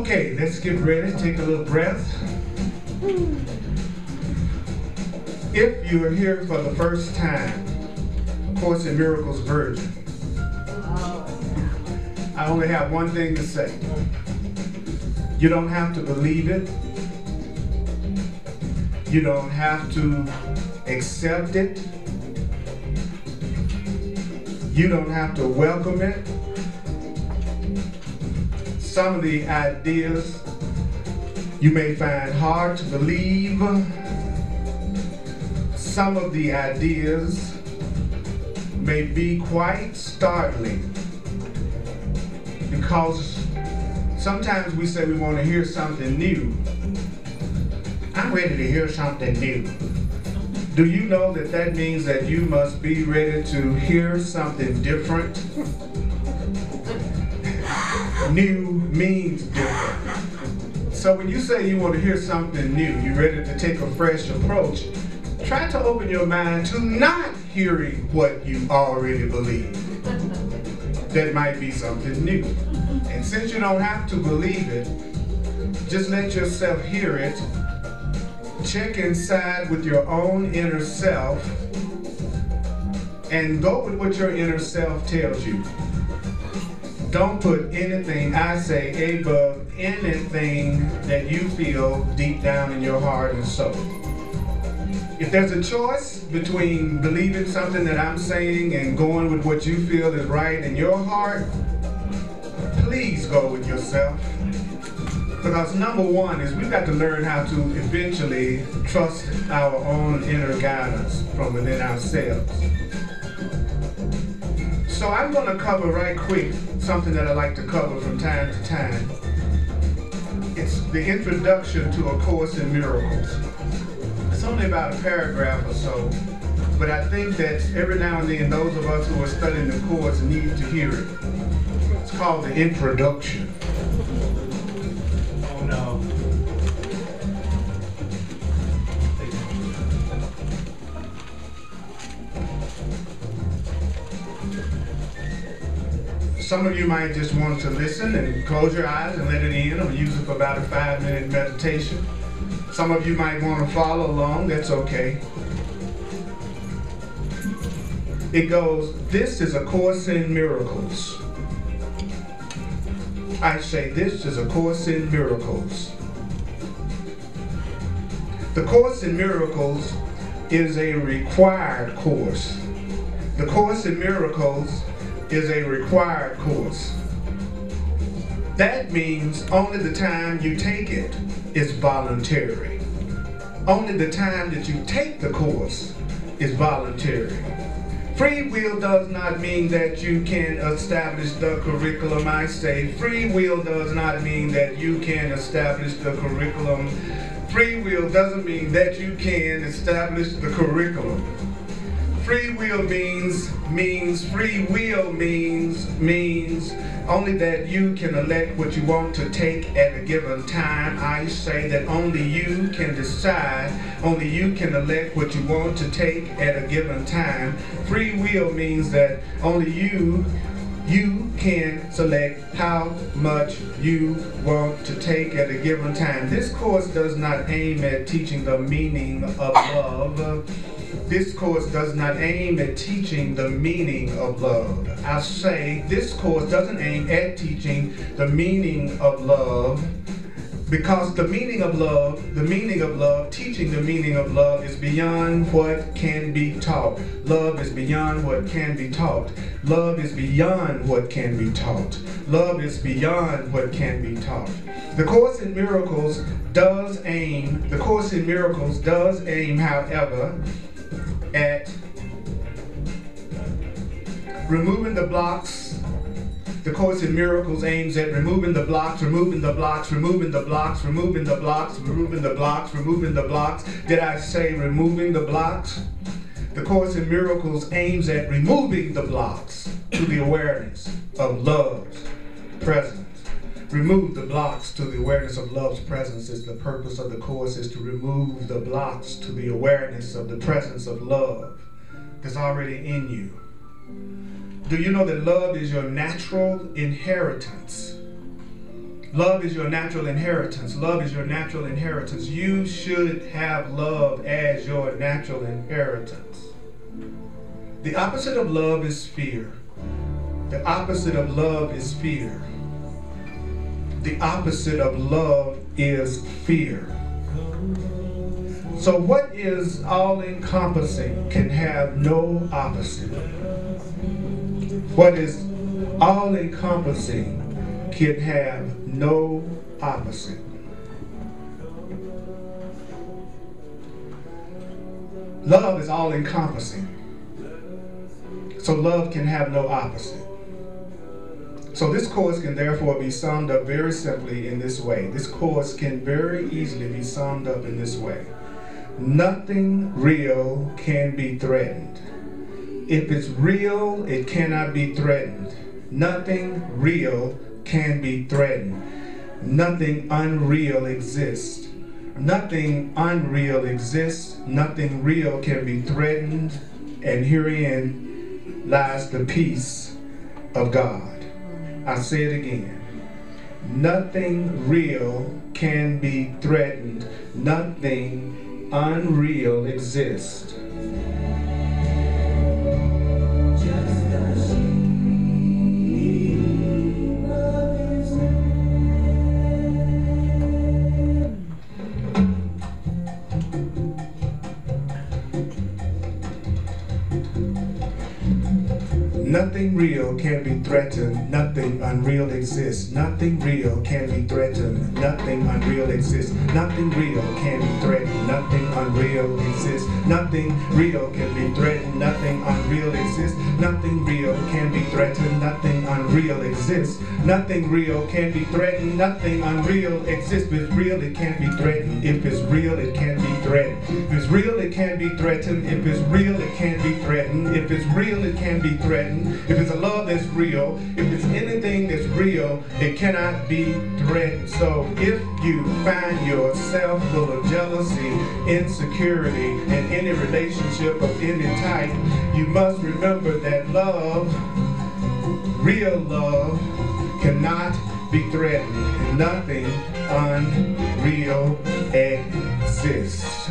Okay, let's get ready. Take a little breath. If you are here for the first time, Course in Miracles Virgin, I only have one thing to say. You don't have to believe it. You don't have to accept it. You don't have to welcome it. Some of the ideas you may find hard to believe. Some of the ideas may be quite startling, because sometimes we say we want to hear something new. I'm ready to hear something new. Do you know that that means that you must be ready to hear something different? New means different. So when you say you want to hear something new, you're ready to take a fresh approach, try to open your mind to not hearing what you already believe. That might be something new. And since you don't have to believe it, just let yourself hear it. Check inside with your own inner self and go with what your inner self tells you. Don't put anything, I say, above anything that you feel deep down in your heart and soul. If there's a choice between believing something that I'm saying and going with what you feel is right in your heart, please go with yourself. Because number one is we've got to learn how to eventually trust our own inner guidance from within ourselves. So I'm going to cover right quick something that I like to cover from time to time. It's the introduction to A Course in Miracles. It's only about a paragraph or so, but I think that every now and then those of us who are studying the Course need to hear it. It's called the introduction. Oh no. Some of you might just want to listen and close your eyes and let it in, or use it for about a 5-minute meditation. Some of you might want to follow along, that's okay. It goes, this is A Course in Miracles. I say, this is A Course in Miracles. The Course in Miracles is a required course. The Course in Miracles is a required course. That means only the time you take it is voluntary. Only the time that you take the course is voluntary. Free will does not mean that you can establish the curriculum. I say free will does not mean that you can establish the curriculum. Free will doesn't mean that you can establish the curriculum. Free will means only that you can elect what you want to take at a given time. I say that only you can decide, only you can elect what you want to take at a given time. Free will means that only you can select how much you want to take at a given time. This course does not aim at teaching the meaning of love. This course does not aim at teaching the meaning of love. I say this course doesn't aim at teaching the meaning of love, because the meaning of love, teaching the meaning of love is beyond what can be taught. Love is beyond what can be taught. Love is beyond what can be taught. Love is beyond what can be taught. The Course in Miracles does aim, however, at removing the blocks. The Course in Miracles aims at removing the blocks, removing the blocks, removing the blocks, removing the blocks, removing the blocks, removing the blocks. Did I say removing the blocks? The Course in Miracles aims at removing the blocks to the awareness of love's presence. Remove the blocks to the awareness of love's presence is the purpose of the Course, is to remove the blocks to the awareness of the presence of love that's already in you. Do you know that love is your natural inheritance? Love is your natural inheritance. Love is your natural inheritance. You should have love as your natural inheritance. The opposite of love is fear. The opposite of love is fear. The opposite of love is fear. So what is all-encompassing can have no opposite. What is all-encompassing can have no opposite. Love is all-encompassing. So love can have no opposite. So this course can therefore be summed up very simply in this way. This course can very easily be summed up in this way. Nothing real can be threatened. If it's real, it cannot be threatened. Nothing real can be threatened. Nothing unreal exists. Nothing unreal exists. Nothing real can be threatened. And herein lies the peace of God. I say it again. Nothing real can be threatened. Nothing unreal exists. Nothing real can be threatened, nothing unreal exists. Nothing real can be threatened, nothing unreal exists. Nothing real can be threatened, nothing unreal exists. Nothing real can be threatened, nothing unreal exists. Nothing real can be threatened, nothing unreal exists. Nothing real can be threatened, nothing unreal exists. If it's real, it can't be threatened. If it's real, it can be threatened. If it's real, it can be threatened. If it's real, it can be threatened. If it's real, it can be threatened. If it's a love that's real, if it's anything that's real, it cannot be threatened. So if you find yourself full of jealousy, insecurity, and any relationship of any type, you must remember that love, real love, cannot be threatened. And nothing unreal exists.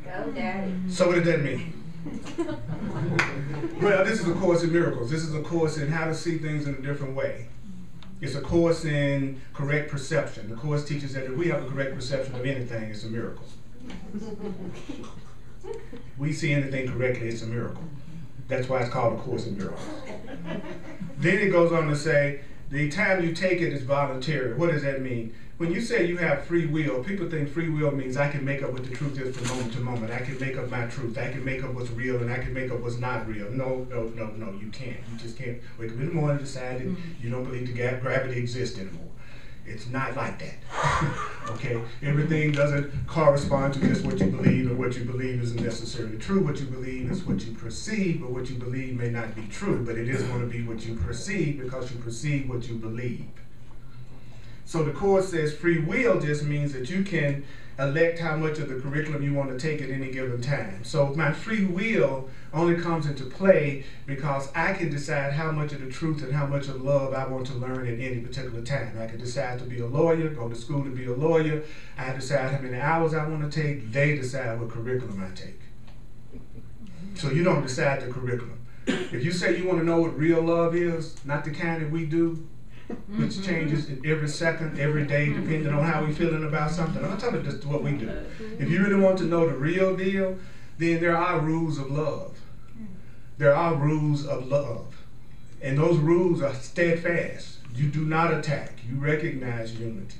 Go, Daddy. So what does that mean? Well, this is a course in miracles. This is a course in how to see things in a different way. It's a course in correct perception. The course teaches that if we have a correct perception of anything, it's a miracle. We see anything correctly, it's a miracle. That's why it's called a course in miracles. Then it goes on to say, the time you take it is voluntary. What does that mean? When you say you have free will, people think free will means I can make up what the truth is from moment to moment. I can make up my truth. I can make up what's real and I can make up what's not real. No, you can't. You just can't wake up in the morning and decide that you don't believe the gravity exists anymore. It's not like that. Okay? Everything doesn't correspond to just what you believe, and what you believe isn't necessarily true. What you believe is what you perceive, but what you believe may not be true, but it is going to be what you perceive because you perceive what you believe. So the course says free will just means that you can elect how much of the curriculum you want to take at any given time. So my free will only comes into play because I can decide how much of the truth and how much of love I want to learn at any particular time. I can decide to be a lawyer, go to school to be a lawyer. I decide how many hours I want to take. They decide what curriculum I take. So you don't decide the curriculum. If you say you want to know what real love is, not the kind that we do, which changes every second, every day, depending on how we're feeling about something. I'm talking about just what we do. If you really want to know the real deal, then there are rules of love. There are rules of love. And those rules are steadfast. You do not attack. You recognize unity.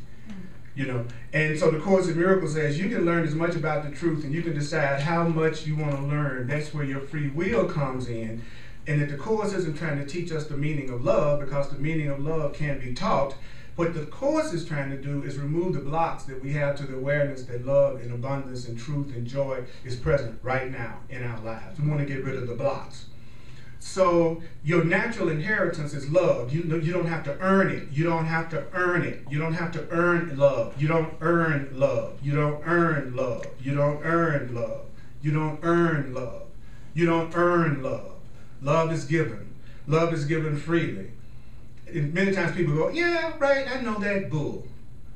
You know, and so the Course in Miracles says you can learn as much about the truth and you can decide how much you want to learn. That's where your free will comes in. And that the Course isn't trying to teach us the meaning of love, because the meaning of love can't be taught. What the Course is trying to do is remove the blocks that we have to the awareness that love and abundance and truth and joy is present right now in our lives. We want to get rid of the blocks. So your natural inheritance is love. You don't have to earn it. You don't have to earn it. You don't have to earn love. You don't earn love. You don't earn love. You don't earn love. You don't earn love. You don't earn love. Love is given. Love is given freely. And many times people go, yeah, right, I know that bull.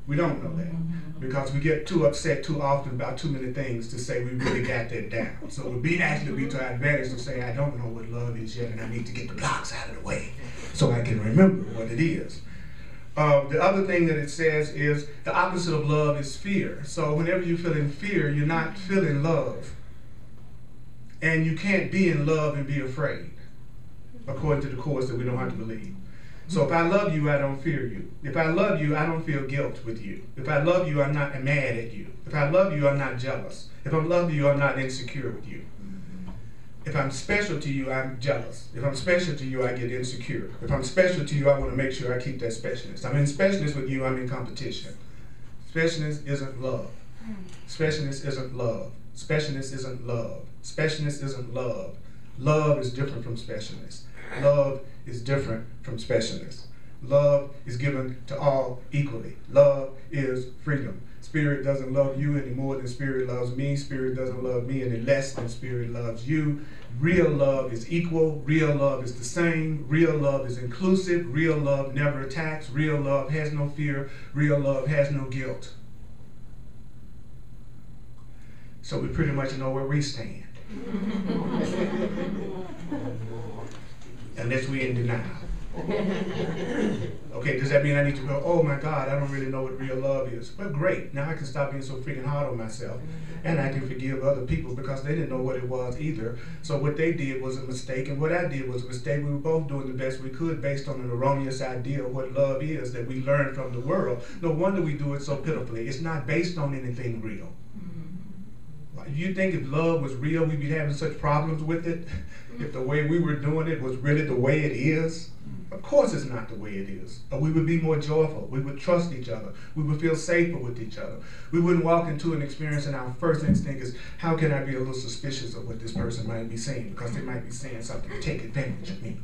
We don't know that because we get too upset too often about too many things to say we really got that down. So it would be actually be to our advantage to say, I don't know what love is yet and I need to get the blocks out of the way so I can remember what it is. The other thing that it says is the opposite of love is fear. So whenever you feel in fear, you're not feeling love. And you can't be in love and be afraid, according to the course that we don't have to believe. So if I love you, I don't fear you. If I love you, I don't feel guilt with you. If I love you, I'm not mad at you. If I love you, I'm not jealous. If I love you, I'm not insecure with you. If I'm special to you, I'm jealous. If I'm special to you, I get insecure. If I'm special to you, I want to make sure I keep that specialness. I'm in specialness with you, I'm in competition. Specialness isn't love. Specialness isn't love. Specialness isn't love. Specialness isn't love. Love is different from specialness. Love is different from specialness. Love is given to all equally. Love is freedom. Spirit doesn't love you any more than Spirit loves me. Spirit doesn't love me any less than Spirit loves you. Real love is equal. Real love is the same. Real love is inclusive. Real love never attacks. Real love has no fear. Real love has no guilt. So we pretty much know where we stand. Unless we're in denial. Okay, does that mean I need to go, oh my God, I don't really know what real love is? Well, great. Now I can stop being so freaking hard on myself. And I can forgive other people because they didn't know what it was either. So what they did was a mistake, and what I did was a mistake. We were both doing the best we could based on an erroneous idea of what love is that we learned from the world. No wonder we do it so pitifully. It's not based on anything real. You think if love was real, we'd be having such problems with it? If the way we were doing it was really the way it is? Of course it's not the way it is. We would be more joyful. We would trust each other. We would feel safer with each other. We wouldn't walk into an experience and our first instinct is, how can I be a little suspicious of what this person might be saying? Because they might be saying something to take advantage of me.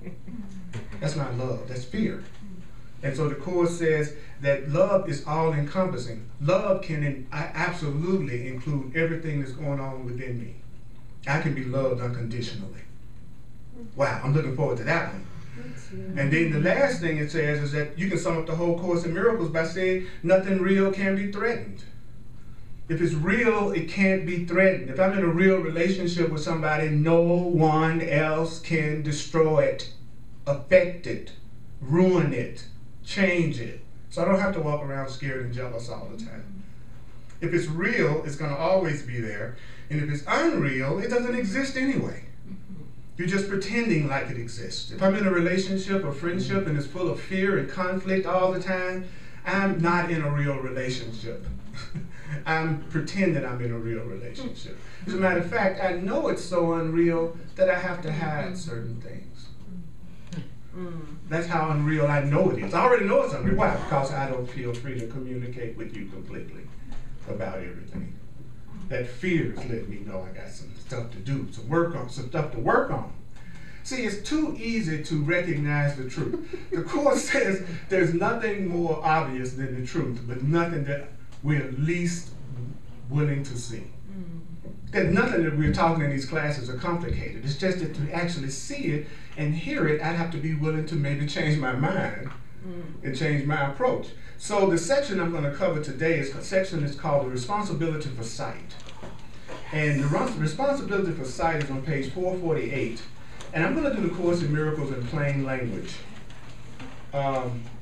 That's not love. That's fear. And so the Course says that love is all-encompassing. Love can absolutely include everything that's going on within me. I can be loved unconditionally. Wow, I'm looking forward to that one. And then the last thing it says is that you can sum up the whole Course in Miracles by saying nothing real can be threatened. If it's real, it can't be threatened. If I'm in a real relationship with somebody, no one else can destroy it, affect it, ruin it, change it. So I don't have to walk around scared and jealous all the time. If it's real, it's going to always be there. And if it's unreal, it doesn't exist anyway. You're just pretending like it exists. If I'm in a relationship or friendship and it's full of fear and conflict all the time, I'm not in a real relationship. I'm pretending I'm in a real relationship. As a matter of fact, I know it's so unreal that I have to hide certain things. That's how unreal I know it is. I already know it's unreal. Why? Because I don't feel free to communicate with you completely about everything. That fear is letting me know I got some stuff to do, some stuff to work on. See, it's too easy to recognize the truth. The Course says there's nothing more obvious than the truth, but nothing that we're least willing to see. There's nothing that we're talking in these classes are complicated. It's just that to actually see it and hear it, I'd have to be willing to maybe change my mind and change my approach. So the section I'm going to cover today is a section that's called the responsibility for sight. And the responsibility for sight is on page 448. And I'm going to do the Course in Miracles in plain language.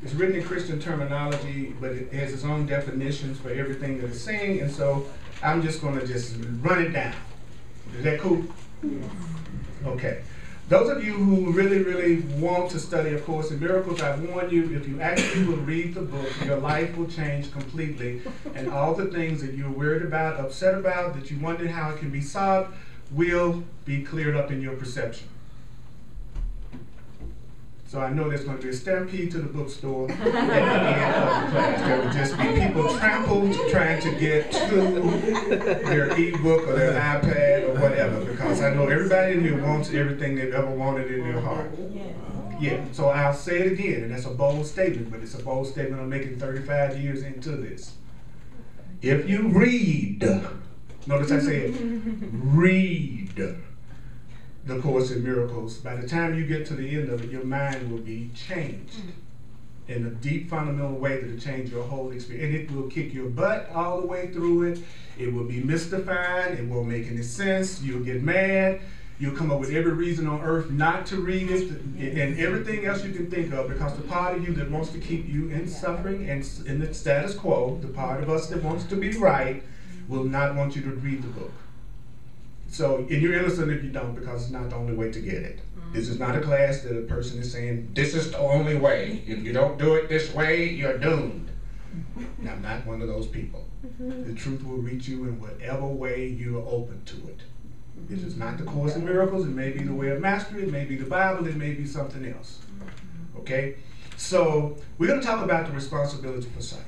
It's written in Christian terminology, but it has its own definitions for everything that it's saying, and so I'm just going to just run it down. Is that cool? Okay. Those of you who really, really want to study A Course in Miracles, I warn you, if you actually will read the book, your life will change completely, and all the things that you're worried about, upset about, that you wondered how it can be solved, will be cleared up in your perception. So I know there's going to be a stampede to the bookstore at the end of the class. There will just be people trampled trying to get to their ebook or their iPad or whatever, because I know everybody in here wants everything they've ever wanted in their heart. Yeah, so I'll say it again, and that's a bold statement, but it's a bold statement I'm making 35 years into this. If you read, notice I said read the Course in Miracles, by the time you get to the end of it, your mind will be changed in a deep, fundamental way that'll change your whole experience. And it will kick your butt all the way through it. It will be mystifying. It won't make any sense. You'll get mad. You'll come up with every reason on earth not to read it, and everything else you can think of, because the part of you that wants to keep you in suffering and in the status quo, the part of us that wants to be right, will not want you to read the book. So, and you're innocent if you don't, because it's not the only way to get it. This is not a class that a person is saying, this is the only way. If you don't do it this way, you're doomed. Now, I'm not one of those people. The truth will reach you in whatever way you're open to it. This is not the Course in Miracles. It may be the Way of Mastery. It may be the Bible. It may be something else. Okay? So, we're going to talk about the responsibility for sight.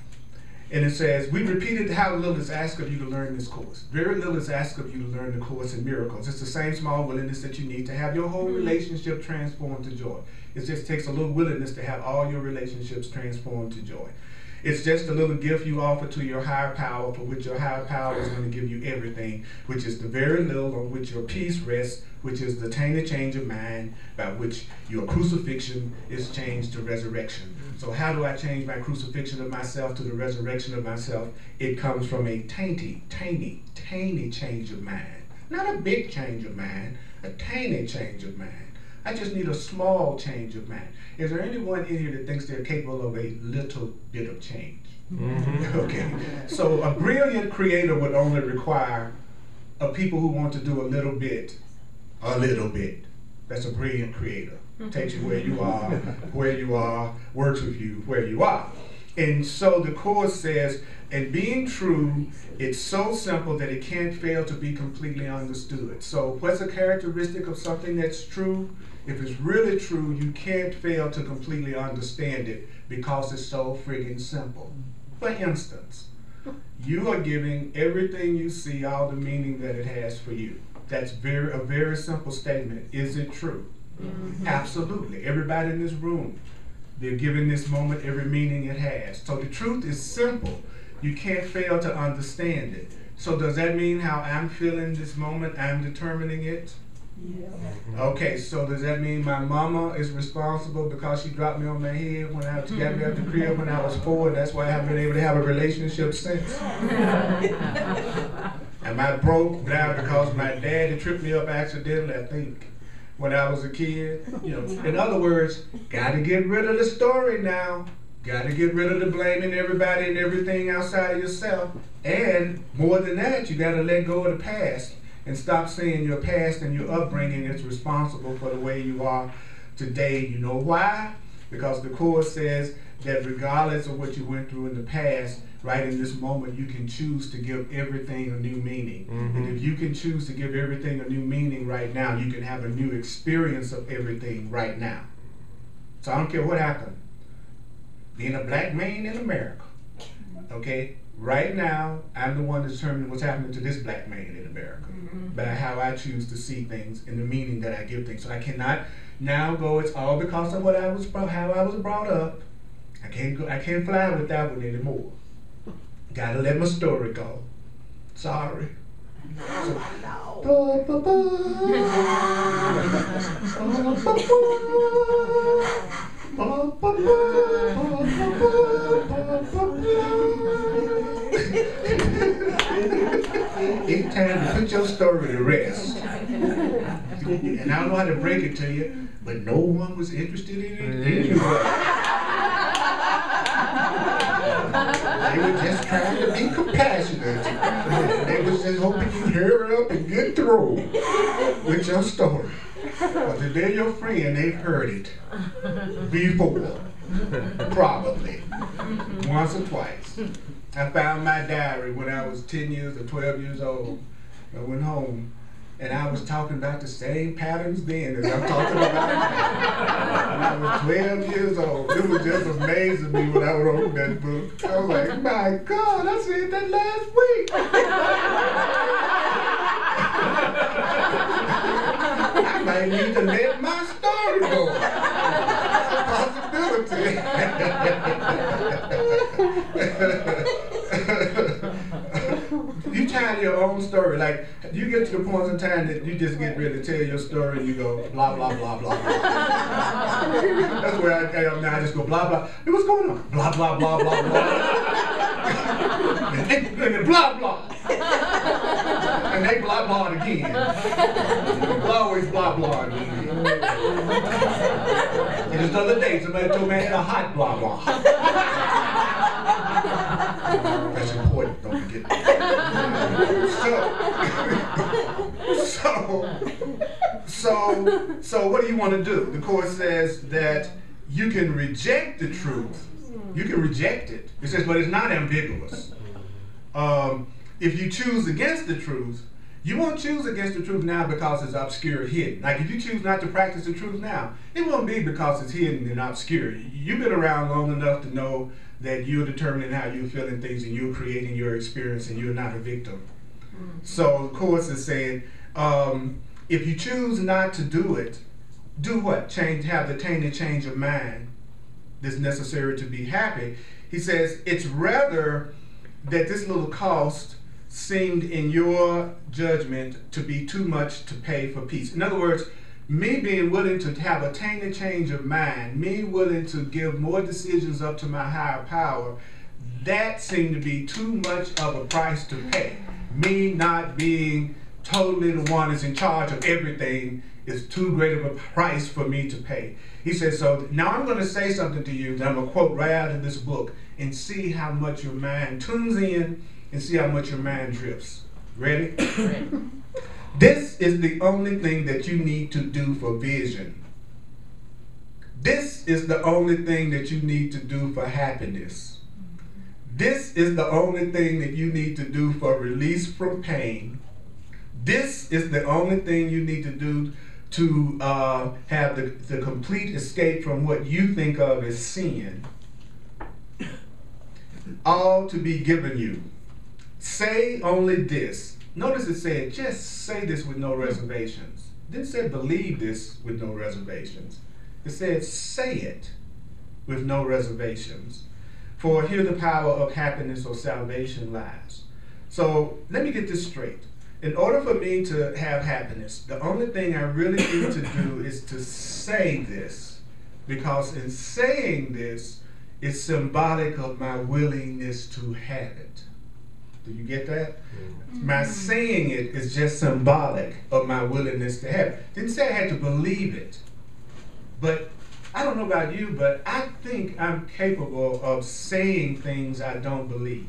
And it says, we repeated how little is asked of you to learn this course. Very little is asked of you to learn the Course in Miracles. It's the same small willingness that you need to have your whole relationship transformed to joy. It just takes a little willingness to have all your relationships transformed to joy. It's just a little gift you offer to your higher power, for which your higher power is going to give you everything, which is the very little on which your peace rests, which is the tiny change of mind by which your crucifixion is changed to resurrection. So how do I change my crucifixion of myself to the resurrection of myself? It comes from a tiny change of mind. Not a big change of mind, a tiny change of mind. I just need a small change of mind. Is there anyone in here that thinks they're capable of a little bit of change? Okay. So a brilliant creator would only require a people who want to do a little bit. That's a brilliant creator. Takes you where you are, works with you where you are. And so the Course says, in being true, it's so simple that it can't fail to be completely understood. So what's a characteristic of something that's true? If it's really true, you can't fail to completely understand it because it's so friggin' simple. For instance, you are giving everything you see all the meaning that it has for you. That's a very simple statement. Is it true? Absolutely. Everybody in this room, they're giving this moment every meaning it has. So the truth is simple. You can't fail to understand it. So does that mean how I'm feeling this moment, I'm determining it? Yeah. Okay, so does that mean my mama is responsible because she dropped me on my head when she got me out the crib when I was 4, and that's why I haven't been able to have a relationship since? Am I broke now because my daddy tripped me up accidentally, I think, when I was a kid? You know, in other words, gotta get rid of the story now. Gotta get rid of the blaming everybody and everything outside of yourself. And more than that, you gotta let go of the past and stop saying your past and your upbringing is responsible for the way you are today. You know why? Because the Course says that regardless of what you went through in the past, right in this moment, you can choose to give everything a new meaning. And if you can choose to give everything a new meaning right now, you can have a new experience of everything right now. So I don't care what happened. Being a black man in America, okay? Right now, I'm the one determining what's happening to this black man in America by how I choose to see things and the meaning that I give things. So I cannot now go, it's all because of how I was brought up. I can't fly with that one anymore. Gotta let my story go. Sorry. It's time to put your story to rest. And I don't know how to break it to you, but no one was interested in it anyway. They were just trying to be compassionate. They was just hoping you'd hurry up and get through with your story. But if they're your friend, they've heard it before. Probably. Once or twice. I found my diary when I was 10 years or 12 years old. I went home And I was talking about the same patterns then as I'm talking about now. When I was 12 years old. It was just amazing me when I wrote that book. I was like, my God, I said that last week. I might need to let my story go. That's a possibility. You tell your own story. Like, you get to the point in time that you just get ready to tell your story and you go blah, blah, blah, blah, blah. That's where I am now. I just go blah, blah. Hey, what's going on? Blah, blah, blah, blah, blah. and then blah, blah. And they blah, blah again. Always blah, blah again. And just the other day, somebody told me I had a hot blah, blah. That's important, don't forget that. So what do you want to do? The Course says that you can reject the truth. You can reject it. It says, but it's not ambiguous. If you choose against the truth, you won't choose against the truth now because it's obscure or hidden. Like if you choose not to practice the truth now, it won't be because it's hidden and obscure. You've been around long enough to know that you're determining how you're feeling things and you're creating your experience and you're not a victim. So the Course is saying, if you choose not to do it, do what? Have the tainted change of mind that's necessary to be happy. He says, it's rather that this little cost seemed in your judgment to be too much to pay for peace. In other words, me being willing to have a tainted change of mind, me willing to give more decisions up to my higher power, that seemed to be too much of a price to pay. Me not being totally the one that's in charge of everything is too great of a price for me to pay. He says, so now I'm going to say something to you that I'm going to quote right out of this book and see how much your mind tunes in and see how much your mind drifts. Ready? This is the only thing that you need to do for vision. This is the only thing that you need to do for happiness. This is the only thing that you need to do for release from pain. This is the only thing you need to do to have the complete escape from what you think of as sin. All to be given you. Say only this. Notice it said, just say this with no reservations. It didn't say believe this with no reservations. It said say it with no reservations. For here the power of happiness or salvation lies. So let me get this straight. In order for me to have happiness, the only thing I really need to do is to say this. Because in saying this, it's symbolic of my willingness to have it. Do you get that? My saying it is just symbolic of my willingness to have it. Didn't say I had to believe it. But I don't know about you, but I think I'm capable of saying things I don't believe.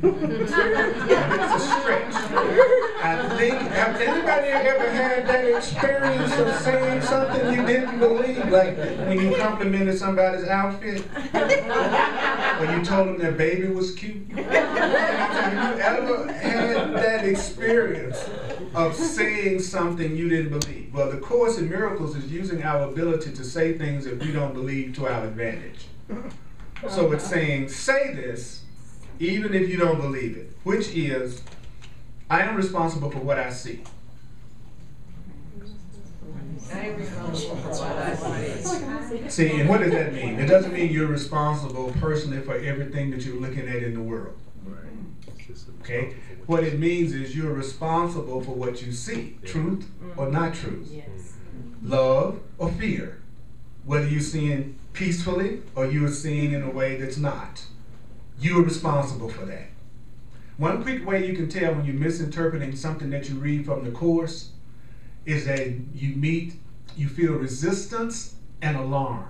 It's a stretch. I think, have anybody ever had that experience of saying something you didn't believe? Like when you complimented somebody's outfit? Or you told them their baby was cute? Have you ever had that experience of saying something you didn't believe? Well, the Course in Miracles is using our ability to say things that we don't believe to our advantage. So it's saying, say this, even if you don't believe it, which is, I am responsible for what I see. See, and what does that mean? It doesn't mean you're responsible personally for everything that you're looking at in the world. Okay? What it means is you're responsible for what you see, truth or not truth, love or fear, whether you're seeing peacefully or you're seeing in a way that's not. You're responsible for that. One quick way you can tell when you're misinterpreting something that you read from the Course is that you feel resistance and alarm,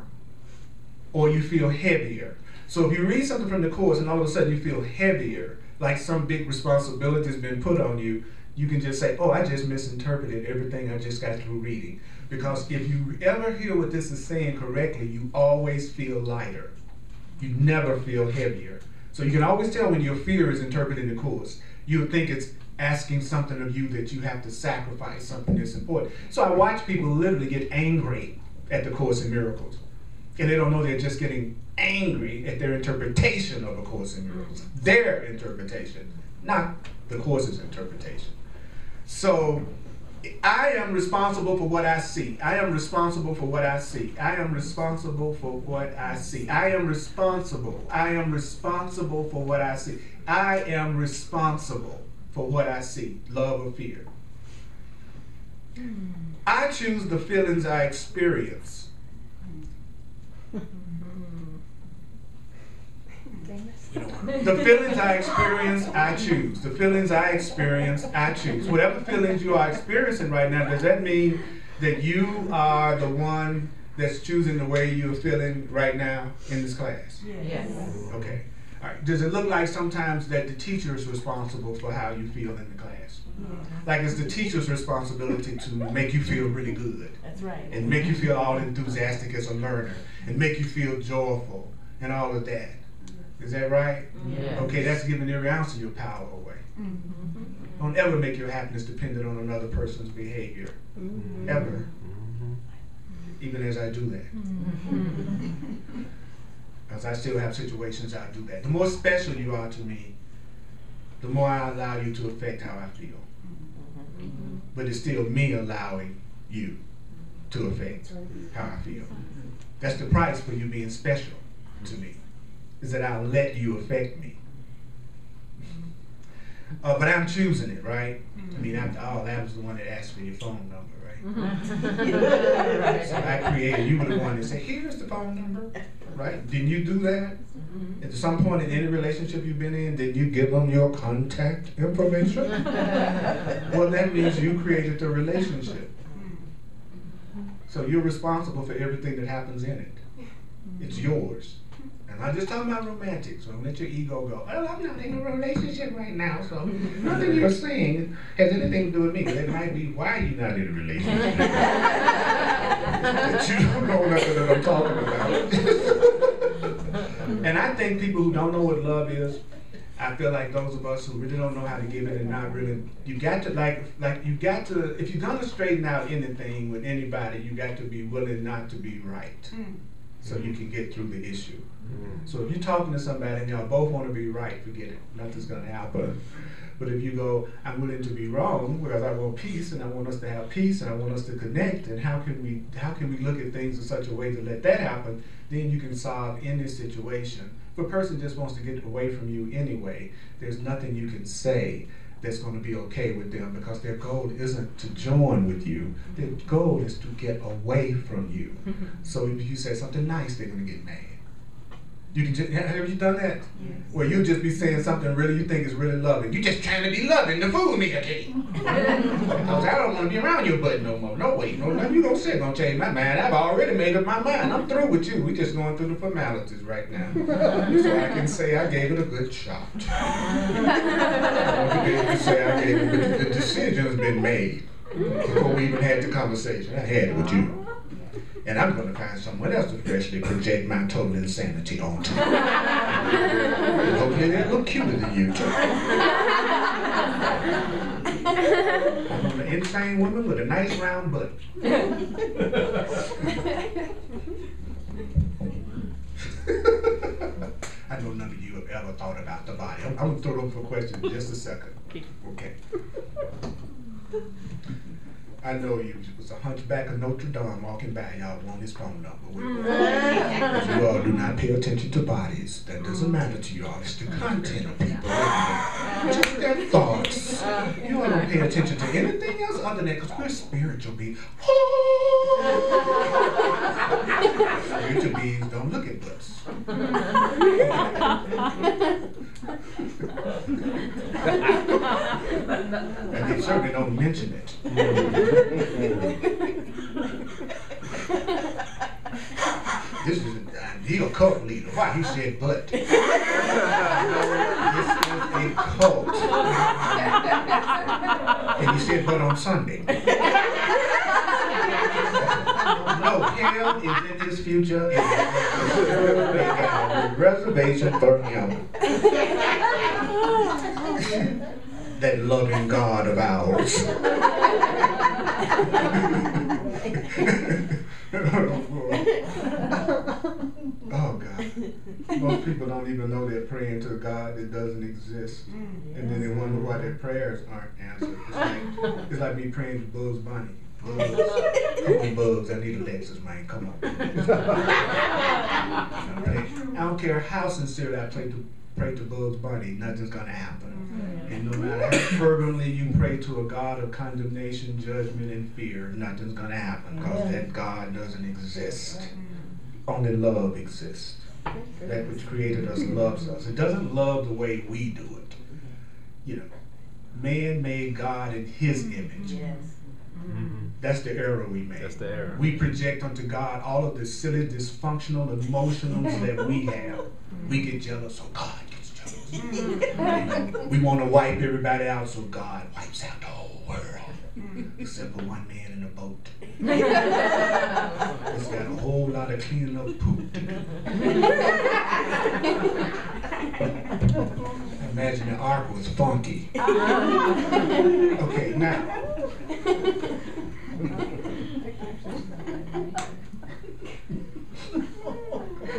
or you feel heavier. So if you read something from the Course and all of a sudden you feel heavier, like some big responsibility has been put on you, you can just say, oh, I just misinterpreted everything I just got through reading. Because if you ever hear what this is saying correctly, you always feel lighter. You never feel heavier. So you can always tell when your fear is interpreting the Course. You would think it's asking something of you that you have to sacrifice, something that's important. So I watch people literally get angry at the Course in Miracles. And they don't know they're just getting angry at their interpretation of A Course in Miracles. Their interpretation, not the Course's interpretation. So I am responsible for what I see. I am responsible for what I see. I am responsible for what I see. I am responsible. I am responsible for what I see. I am responsible for what I see. Love or fear. I choose the feelings I experience. The feelings I experience, I choose. The feelings I experience, I choose. Whatever feelings you are experiencing right now, does that mean that you are the one that's choosing the way you're feeling right now in this class? Yes. Okay. All right. Does it look like sometimes that the teacher is responsible for how you feel in the class? Like it's the teacher's responsibility to make you feel really good. That's right. And make you feel all enthusiastic as a learner. And make you feel joyful and all of that. Is that right? Yeah. Okay, that's giving every ounce of your power away. Don't ever make your happiness dependent on another person's behavior. Ever. Even as I do that. Because I still have situations I do that. The more special you are to me, the more I allow you to affect how I feel. But it's still me allowing you to affect how I feel. That's the price for you being special to me. Is that I'll let you affect me. But I'm choosing it, right? I mean, after all, that was the one that asked for your phone number, right? So I created, you were the one that said, here's the phone number, right? Didn't you do that? At some point in any relationship you've been in, did you give them your contact information? Well, that means you created the relationship. So you're responsible for everything that happens in it. It's yours. I'm not just talking about romantic, so don't let your ego go, well, I'm not in a relationship right now, so nothing you're saying has anything to do with me. But it might be why you're not in a relationship. That you don't know nothing that I'm talking about. And I think people who don't know what love is, I feel like those of us who really don't know how to give it and not really, you got to if you're gonna straighten out anything with anybody, you got to be willing not to be right. So you can get through the issue. So if you're talking to somebody and y'all both want to be right, forget it. Nothing's going to happen. But if you go, I'm willing to be wrong because I want peace and I want us to have peace and I want us to connect, and how can we look at things in such a way to let that happen, then you can solve any situation. If a person just wants to get away from you anyway, there's nothing you can say that's going to be okay with them, because their goal isn't to join with you. Their goal is to get away from you. So if you say something nice, they're going to get mad. You can just, have you done that? Yes. Where you just be saying something really you think is really loving. You just trying to be loving to fool me again. Because I don't want to be around your butt no more. No way. No, nothing you gonna say gonna change my mind. I've already made up my mind. I'm through with you. We're just going through the formalities right now. So I can say I gave it a good shot. I can be able to say I gave it, but the decision's been made before we even had the conversation. I had it with you. And I'm going to find someone else to freshly project my total insanity onto. And hopefully they're a little cuter than you too. I want an insane woman with a nice round butt. I know none of you have ever thought about the body. I'm going to throw them for questions in just a second. Okay. I know you. It was a hunchback of Notre Dame walking by. Y'all want his phone number. Because you all do not pay attention to bodies. That doesn't matter to you all. It's the content of people. Just their thoughts. You all don't pay attention to anything else other than that, because we're spiritual beings. Spiritual beings don't look at butts. And they certainly don't mention it. This is he a cult leader. Why? He said butt. This is a cult. And he said butt on Sunday. No, him is in his future. Reservation for him. That loving God of ours. Oh God. Most people don't even know they're praying to a God that doesn't exist. And then they wonder why their prayers aren't answered. It's like me praying to Bugs Bunny. Bugs. Come on, Bugs, I need a Lexus, man. Come on. I don't care how sincerely I pray to Bugs Bunny, nothing's gonna happen. And no matter how fervently you pray to a God of condemnation, judgment, and fear, nothing's gonna happen, because that God doesn't exist. Only love exists. That which created us loves us. It doesn't love the way we do it. You know, man made God in his image. That's the error we make. That's the error. We project onto God all of the silly, dysfunctional emotions that we have. We get jealous, so God gets jealous. We want to wipe everybody out, so God wipes out the whole world. Except for one man in a boat. He's got a whole lot of cleaning up poop to do. Imagine the ark was funky. Okay, now.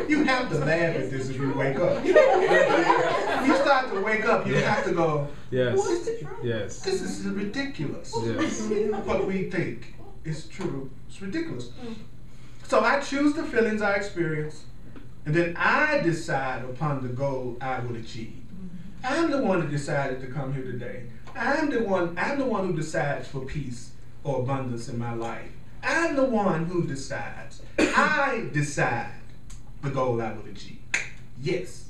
You have to laugh at this as you wake up. You start to wake up, you have to go, yes. What? Yes. This is ridiculous. Yes. What we think is true. It's ridiculous. So I choose the feelings I experience, and then I decide upon the goal I will achieve. I'm the one that decided to come here today. I'm the one who decides for peace or abundance in my life. I'm the one who decides. I decide the goal I will achieve. Yes.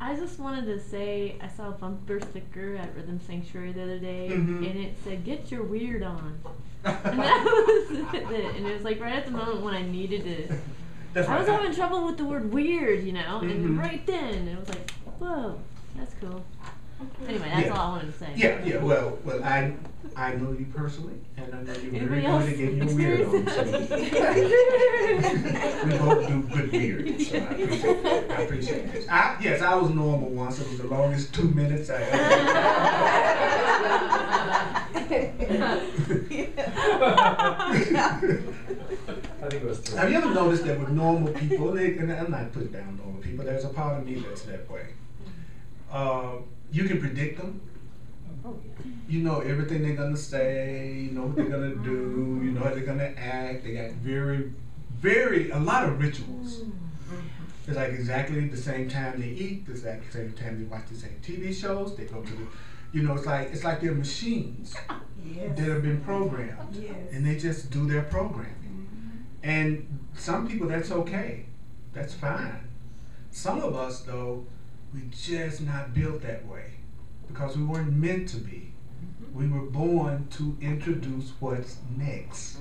I just wanted to say I saw a bumper sticker at Rhythm Sanctuary the other day, and it said, "Get your weird on." And that was it. And it was like right at the moment when I needed it. I was having trouble with the word weird, you know, and right then it was like, whoa, that's cool. Anyway, that's all I wanted to say. Yeah. Well, I know you personally, and I know you're very Anybody good else at getting your weird on. So we both do good weird, so I appreciate this. Yes, I was normal once. It was the longest 2 minutes I ever. I think it was 3. Have you ever noticed that with normal people, and I'm not putting down normal people, there's a part of me that's that way. You can predict them. You know everything they're gonna say, you know what they're gonna do, you know how they're gonna act. They got a lot of rituals. It's like exactly the same time they eat, the exact same time they watch the same TV shows, they go to the, you know, it's like they're machines that have been programmed. And they just do their programming. And some people, that's okay. That's fine. Some of us, though, we just not built that way because we weren't meant to be. We were born to introduce what's next.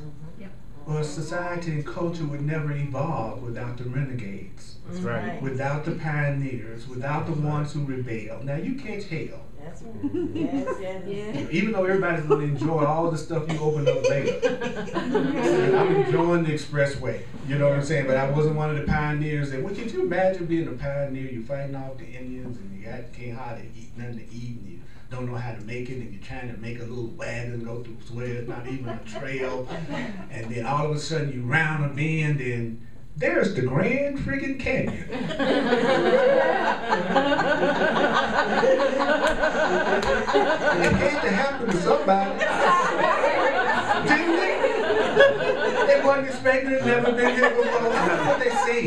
Well, society and culture would never evolve without the renegades. That's right. Without the pioneers, without the ones who rebel. Now you can't tell. That's right. Yes. Even though everybody's going to enjoy all the stuff you open up later. I'm enjoying the expressway. You know what I'm saying? But I wasn't one of the pioneers. Well, can you imagine being a pioneer? You're fighting off the Indians and you can't hardly eat nothing to eat and you don't know how to make it and you're trying to make a little wagon go through somewhere that's not even a trail. And then all of a sudden you round a bend and there's the Grand Friggin' Canyon. It had to happen to somebody. Didn't it? They wasn't expecting it, never been here before. That's what they say.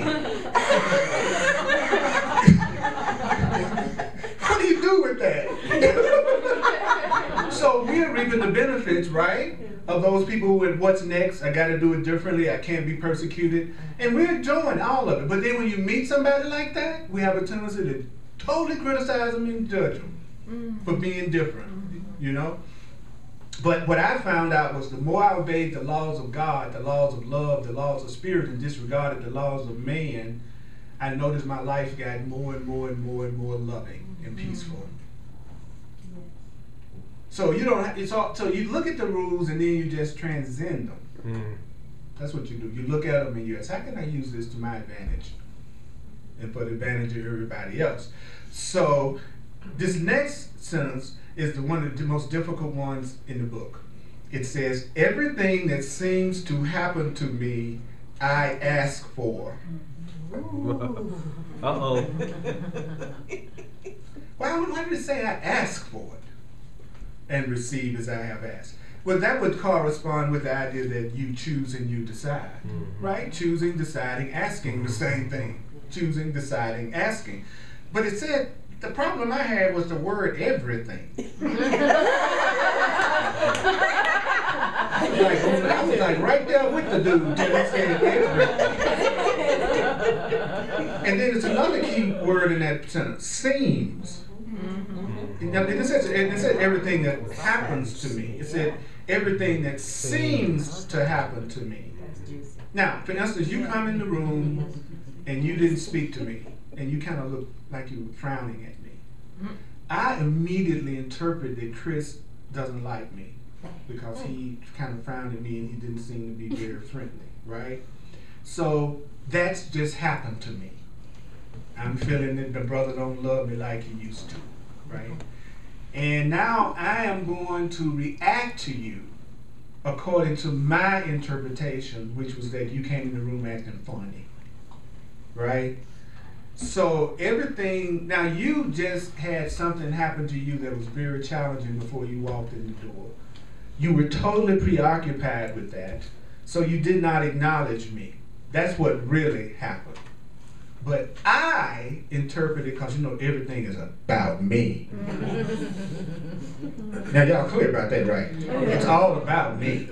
What do you do with that? So we're reaping the benefits, right? Of those people who went, what's next? I got to do it differently. I can't be persecuted. And we're enjoying all of it. But then when you meet somebody like that, we have a tendency to totally criticize them and judge them for being different, you know? But what I found out was the more I obeyed the laws of God, the laws of love, the laws of spirit, and disregarded the laws of man, I noticed my life got more and more and more and more loving and peaceful. So you don't have, so you look at the rules and then you just transcend them. That's what you do. You look at them and you ask, how can I use this to my advantage? And for the advantage of everybody else. So this next sentence is one of the most difficult ones in the book. It says, everything that seems to happen to me, I ask for. Uh-oh. Why did it say I ask for it and receive as I have asked? Well, that would correspond with the idea that you choose and you decide, right? Choosing, deciding, asking, the same thing. Choosing, deciding, asking. But it said, the problem I had was the word everything. I was like right there with the dude till it said everything. And then there's another key word in that sentence, seems. And it said everything that happens to me. It said everything that seems to happen to me. Now, for instance, you come in the room and you didn't speak to me, and you kind of look like you were frowning at me. I immediately interpret that Chris doesn't like me because he kind of frowned at me and he didn't seem to be very friendly, right? So that's just happened to me. I'm feeling that the brother don't love me like he used to, right? And now I am going to react to you according to my interpretation, which was that you came in the room acting funny, right? So everything, now you just had something happen to you that was very challenging before you walked in the door. You were totally preoccupied with that, so you did not acknowledge me. That's what really happened. But I interpreted, because you know everything is about me. Now y'all clear about that, right? It's all about me.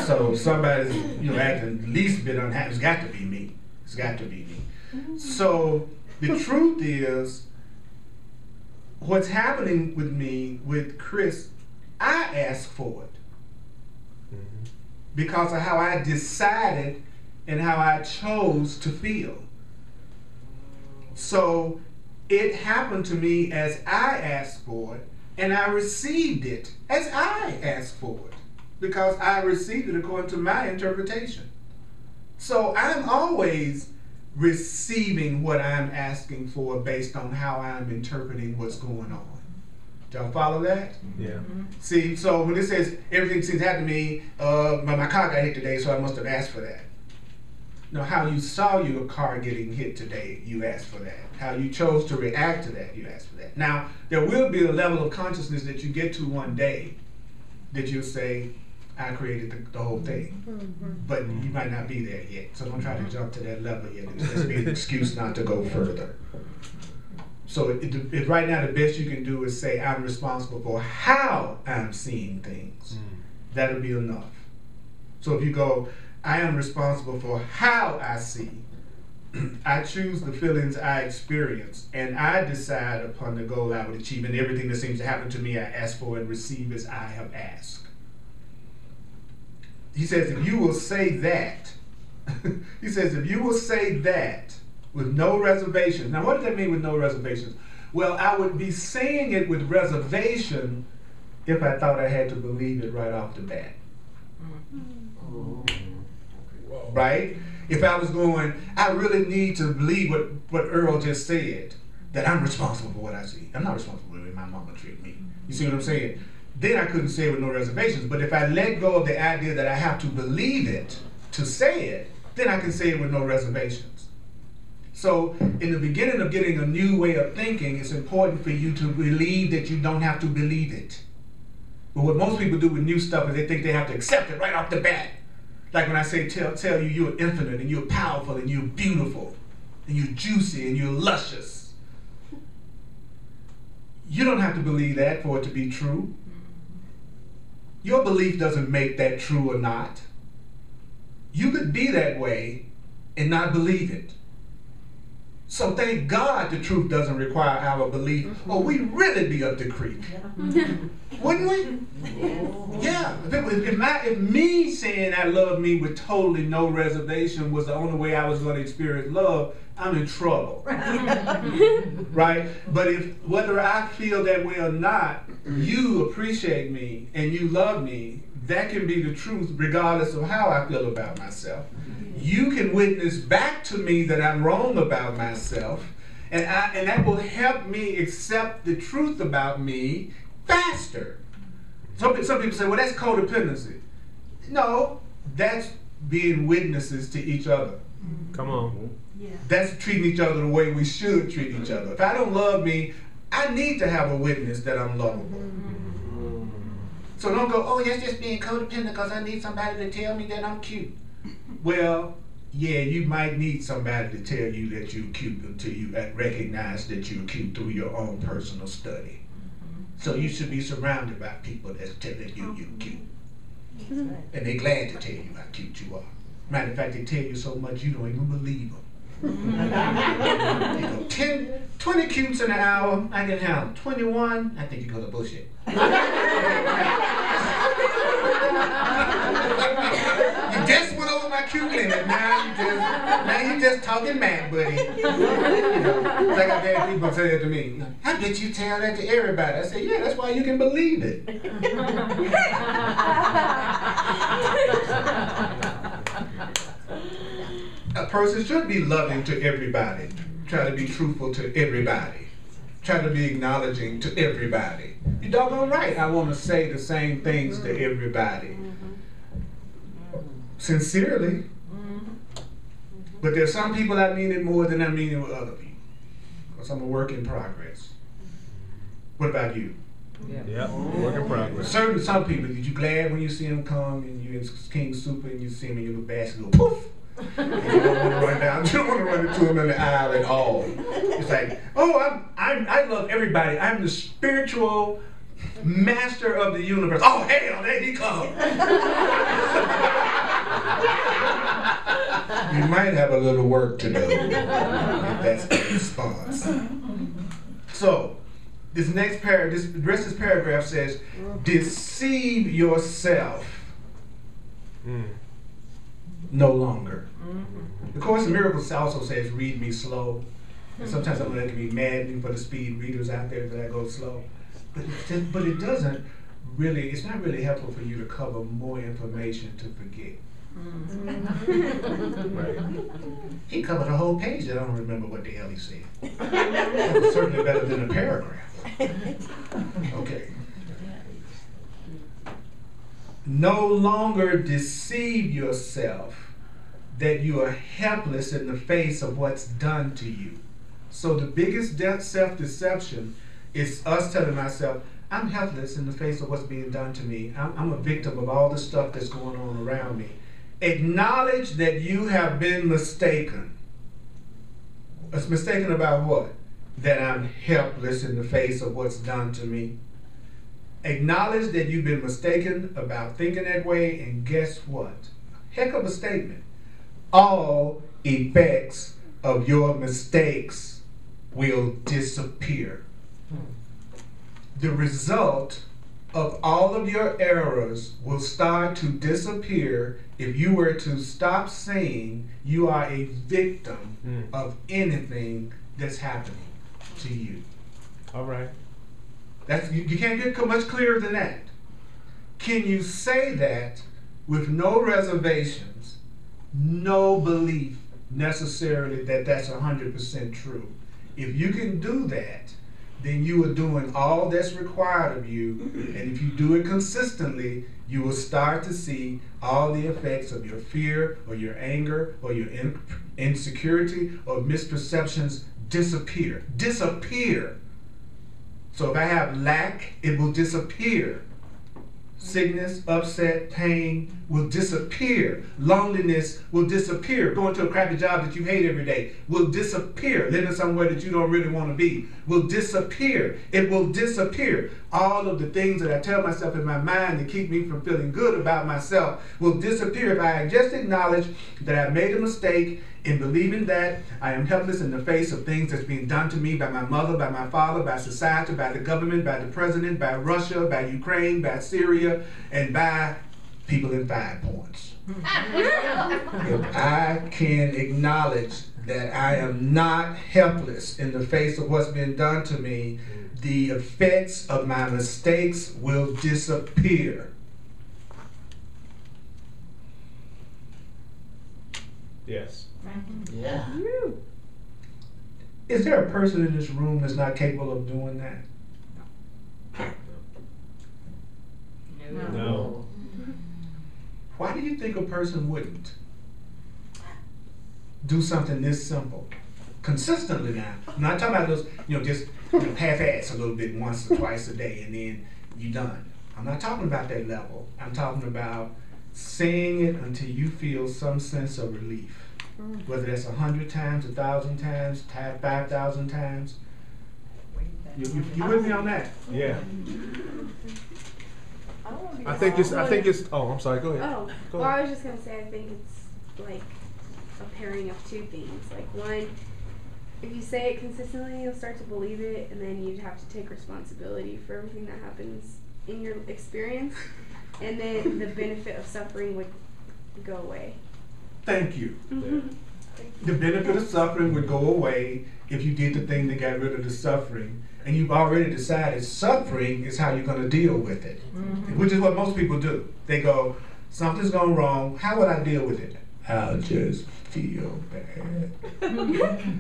So if somebody's acting the least bit unhappy, it's got to be me. It's got to be me. So the truth is, what's happening with me, with Chris, I asked for it because of how I decided and how I chose to feel. So it happened to me as I asked for it, and I received it as I asked for it because I received it according to my interpretation. So I'm always receiving what I'm asking for based on how I'm interpreting what's going on. Do y'all follow that? Yeah. See, so when it says everything seems to happen to me, my car got hit today, so I must have asked for that. No, how you saw your car getting hit today, you asked for that. How you chose to react to that, you asked for that. Now, there will be a level of consciousness that you get to one day that you'll say, I created the whole thing. But you might not be there yet. So don't try to jump to that level yet. It's just be an excuse not to go further. So if right now the best you can do is say, I'm responsible for how I'm seeing things. That'll be enough. So if you go, I am responsible for how I see. I choose the feelings I experience, and I decide upon the goal I would achieve. And everything that seems to happen to me, I ask for and receive as I have asked. He says, if you will say that, he says, if you will say that with no reservations. Now, what does that mean with no reservations? Well, I would be saying it with reservation if I thought I had to believe it right off the bat. Right? If I was going, I really need to believe what Earl just said, that I'm responsible for what I see. I'm not responsible for the way my mama treated me. You see what I'm saying? Then I couldn't say it with no reservations. But if I let go of the idea that I have to believe it to say it, then I can say it with no reservations. So in the beginning of getting a new way of thinking, it's important for you to believe that you don't have to believe it. But what most people do with new stuff is they think they have to accept it right off the bat. Like when I say tell you you're infinite and you're powerful and you're beautiful and you're juicy and you're luscious. You don't have to believe that for it to be true. Your belief doesn't make that true or not. You could be that way and not believe it. So thank God the truth doesn't require our belief, or we'd really be up the creek. Wouldn't we? Yeah. If me saying I love me with totally no reservation was the only way I was going to experience love, I'm in trouble. Right? But whether I feel that way or not, you appreciate me and you love me, that can be the truth regardless of how I feel about myself. You can witness back to me that I'm wrong about myself, and that will help me accept the truth about me faster. Some people say, well, that's codependency. No, that's being witnesses to each other. Come on. Yeah. That's treating each other the way we should treat each other. If I don't love me, I need to have a witness that I'm lovable. So don't go, oh, that's just being codependent because I need somebody to tell me that I'm cute. Well, yeah, you might need somebody to tell you that you're cute until you recognize that you're cute through your own personal study. So you should be surrounded by people that's telling you you're cute. And they're glad to tell you how cute you are. Matter of fact, they tell you so much you don't even believe them. You know, 20 cutes in an hour, I can handle. 21, I think you're gonna bullshit. You just went over my cute limit. Now you just talking mad, buddy. You know, like I've had people say that to me. How did you tell that to everybody? I said, yeah, that's why you can believe it. A person should be loving to everybody. Try to be truthful to everybody. Try to be acknowledging to everybody. You're doggone right. I want to say the same things to everybody. Sincerely. But there's some people I mean it more than I mean it with other people. Because I'm a work in progress. What about you? Yeah, work in progress. Some people, did you glad when you see them come and you're in King Super and you see them in your little basket go poof? And you don't want to run down, you don't want to run into them in the aisle at all. It's like, oh, I love everybody. I'm the spiritual master of the universe. Oh, hell, there he comes. You might have a little work to do if that's the response. So, the rest of this paragraph says, deceive yourself no longer. The Course in Miracles also says, read me slow. And sometimes I'm going to be maddening for the speed readers out there that I go slow. But it doesn't really, it's not really helpful for you to cover more information to forget. Right. He covered a whole page and I don't remember what the hell he said. That was certainly better than a paragraph. Okay. No longer deceive yourself that you are helpless in the face of what's done to you. So the biggest self-deception is us telling myself, I'm helpless in the face of what's being done to me. I'm a victim of all the stuff that's going on around me. Acknowledge that you have been mistaken. It's mistaken about what? That I'm helpless in the face of what's done to me. Acknowledge that you've been mistaken about thinking that way, and guess what? Heck of a statement. All effects of your mistakes will disappear. The result of all of your errors will start to disappear if you were to stop saying you are a victim of anything that's happening to you. All right. You can't get much clearer than that. Can you say that with no reservations, no belief necessarily that that's 100% true? If you can do that, then you are doing all that's required of you, and if you do it consistently, you will start to see all the effects of your fear or your anger or your insecurity or misperceptions disappear. Disappear. So if I have lack, it will disappear. Sickness, upset, pain will disappear. Loneliness will disappear. Going to a crappy job that you hate every day will disappear. Living somewhere that you don't really want to be will disappear. It will disappear. All of the things that I tell myself in my mind to keep me from feeling good about myself will disappear if I just acknowledge that I made a mistake in believing that I am helpless in the face of things that's being done to me by my mother, by my father, by society, by the government, by the president, by Russia, by Ukraine, by Syria, and by people in 5 points. If I can acknowledge that I am not helpless in the face of what's been done to me, the effects of my mistakes will disappear. Yes. Yeah. Is there a person in this room that's not capable of doing that? No. Why do you think a person wouldn't do something this simple? Consistently now. I'm not talking about those, just half-ass a little bit once or twice a day and then you're done. I'm not talking about that level. I'm talking about saying it until you feel some sense of relief. Whether that's 100 times, 1,000 times, 5,000 times. You with me on that? Yeah. I think it's. Oh, I'm sorry. Go ahead. Oh, Go well, ahead. I was just gonna say, I think it's like a pairing of two things. Like one, if you say it consistently, you'll start to believe it, and then you'd have to take responsibility for everything that happens in your experience, and then the benefit of suffering would go away. Thank you. Mm-hmm. The benefit of suffering would go away if you did the thing that got rid of the suffering. And you've already decided suffering is how you're going to deal with it, which is what most people do. They go, something's gone wrong. How would I deal with it? I'll just feel bad.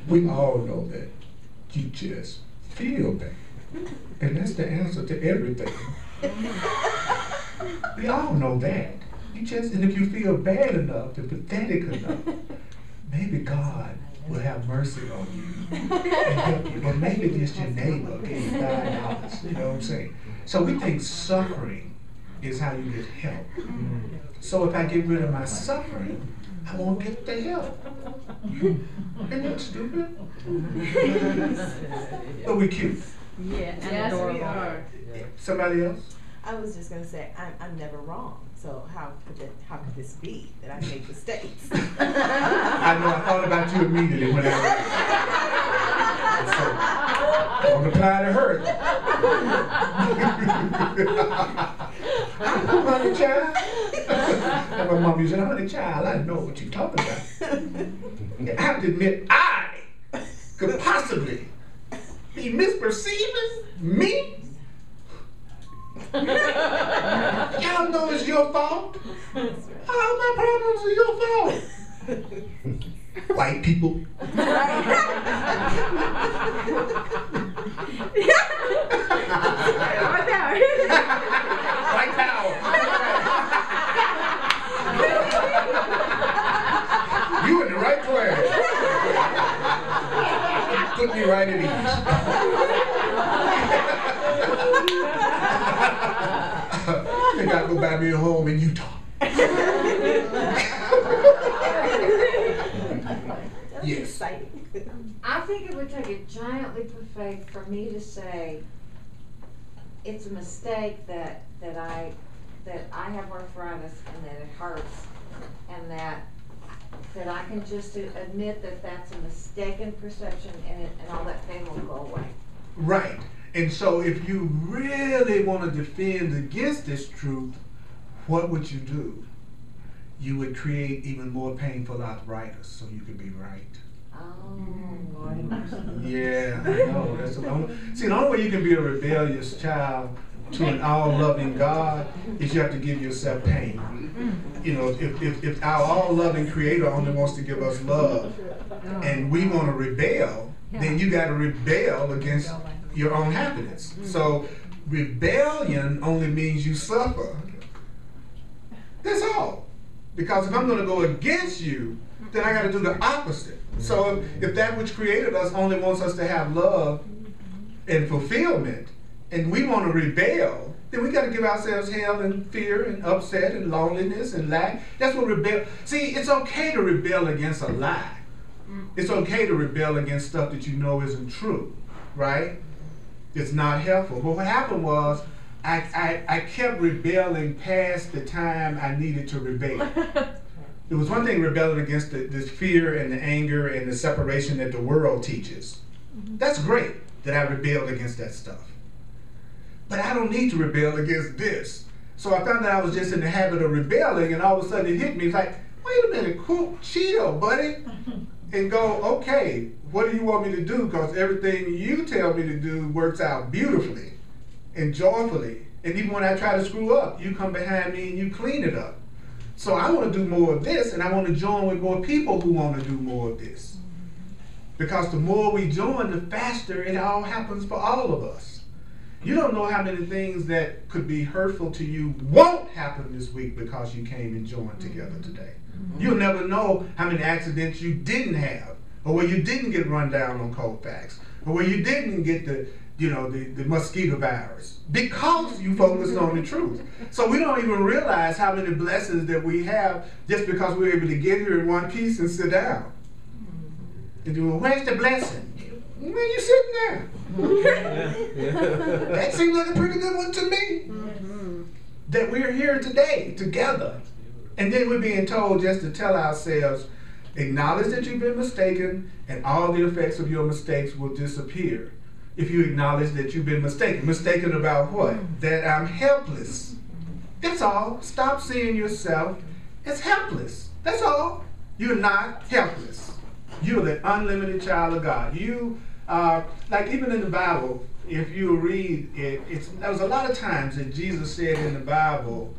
We all know that. You just feel bad. And that's the answer to everything. We all know that. And if you feel bad enough and pathetic enough, maybe God will have mercy on you and help you. Or maybe just your neighbor gave you $5. You know what I'm saying? So we think suffering is how you get help. So if I get rid of my suffering, I won't get the help. Isn't that stupid? But we cute. Yeah, and Yes, adorable. we are. Somebody else? I was just gonna say, I'm never wrong. So how could this be that I make mistakes? I know, I thought about you immediately when I read it. So, don't apply to her. Honey child. And my mom used to say, honey child, I know what you're talking about. I have to admit, I could possibly be misperceiving me. Y'all know it's your fault. All my problems are your fault. White people. White power. You in the right place. Put me right at ease. I think I'll go buy me a home in Utah. Yes. Exciting. I think it would take a giant leap of faith for me to say it's a mistake that I have arthritis and that it hurts, and that I can just admit that that's a mistaken perception and all that pain will go away. Right. And so if you really want to defend against this truth, what would you do? You would create even more painful arthritis so you could be right. Oh, Yeah, I know. That's the only way you can be a rebellious child to an all-loving God is you have to give yourself pain. If our all-loving Creator only wants to give us love and we want to rebel, then you got to rebel against your own happiness. So rebellion only means you suffer. That's all. Because if I'm going to go against you, then I got to do the opposite. So if that which created us only wants us to have love and fulfillment, and we want to rebel, then we got to give ourselves hell and fear and upset and loneliness and lack. That's what rebel. See, it's okay to rebel against a lie. It's okay to rebel against stuff that you know isn't true, right? It's not helpful. But what happened was I kept rebelling past the time I needed to rebel. It was one thing rebelling against this fear and the anger and the separation that the world teaches. That's great that I rebelled against that stuff. But I don't need to rebel against this. So I found that I was just in the habit of rebelling, and all of a sudden it hit me. It's like, wait a minute, cool, chill, buddy. And go, okay, what do you want me to do? Because everything you tell me to do works out beautifully and joyfully. And even when I try to screw up, you come behind me and you clean it up. So I want to do more of this, and I want to join with more people who want to do more of this. Because the more we join, the faster it all happens for all of us. You don't know how many things that could be hurtful to you won't happen this week because you came and joined together today. You'll never know how many accidents you didn't have, or where you didn't get run down on Colfax, or where you didn't get the mosquito virus, because you focused on the truth. So we don't even realize how many blessings that we have just because we're able to get here in one piece and sit down. And you, well, where's the blessing? Man, you sitting there. That seems like a pretty good one to me. That we're here today together. And then we're being told just to tell ourselves, acknowledge that you've been mistaken, and all the effects of your mistakes will disappear. If you acknowledge that you've been mistaken. Mistaken about what? That I'm helpless. That's all. Stop seeing yourself as helpless. That's all. You're not helpless. You're the unlimited child of God. You are, like even in the Bible, if you read it, there was a lot of times that Jesus said in the Bible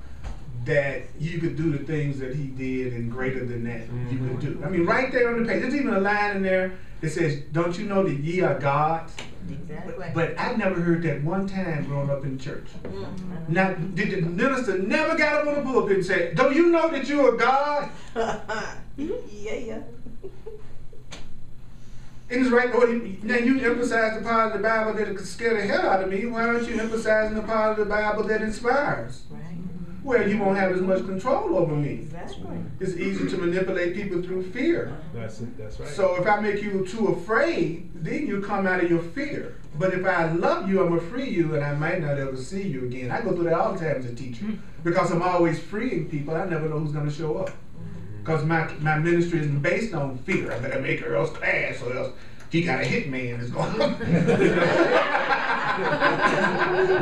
that you could do the things that he did and greater than that you could do. I mean, right there on the page, there's even a line in there that says, don't you know that ye are gods? Exactly. But I never heard that one time growing up in church. Now, did the minister never got up on the pulpit and say, don't you know that you're a God? Yeah. And it's right, now you emphasize the part of the Bible that could scare the hell out of me. Why aren't you emphasizing the part of the Bible that inspires? Right. Well, you won't have as much control over me. Exactly. It's easy to manipulate people through fear. That's it. That's right. So if I make you too afraid, then you come out of your fear. But if I love you, I'm going to free you, and I might not ever see you again. I go through that all the time as a teacher. Because I'm always freeing people, I never know who's going to show up. Because my ministry isn't based on fear. I better make Earl's class, or else he got a hitman that's going on.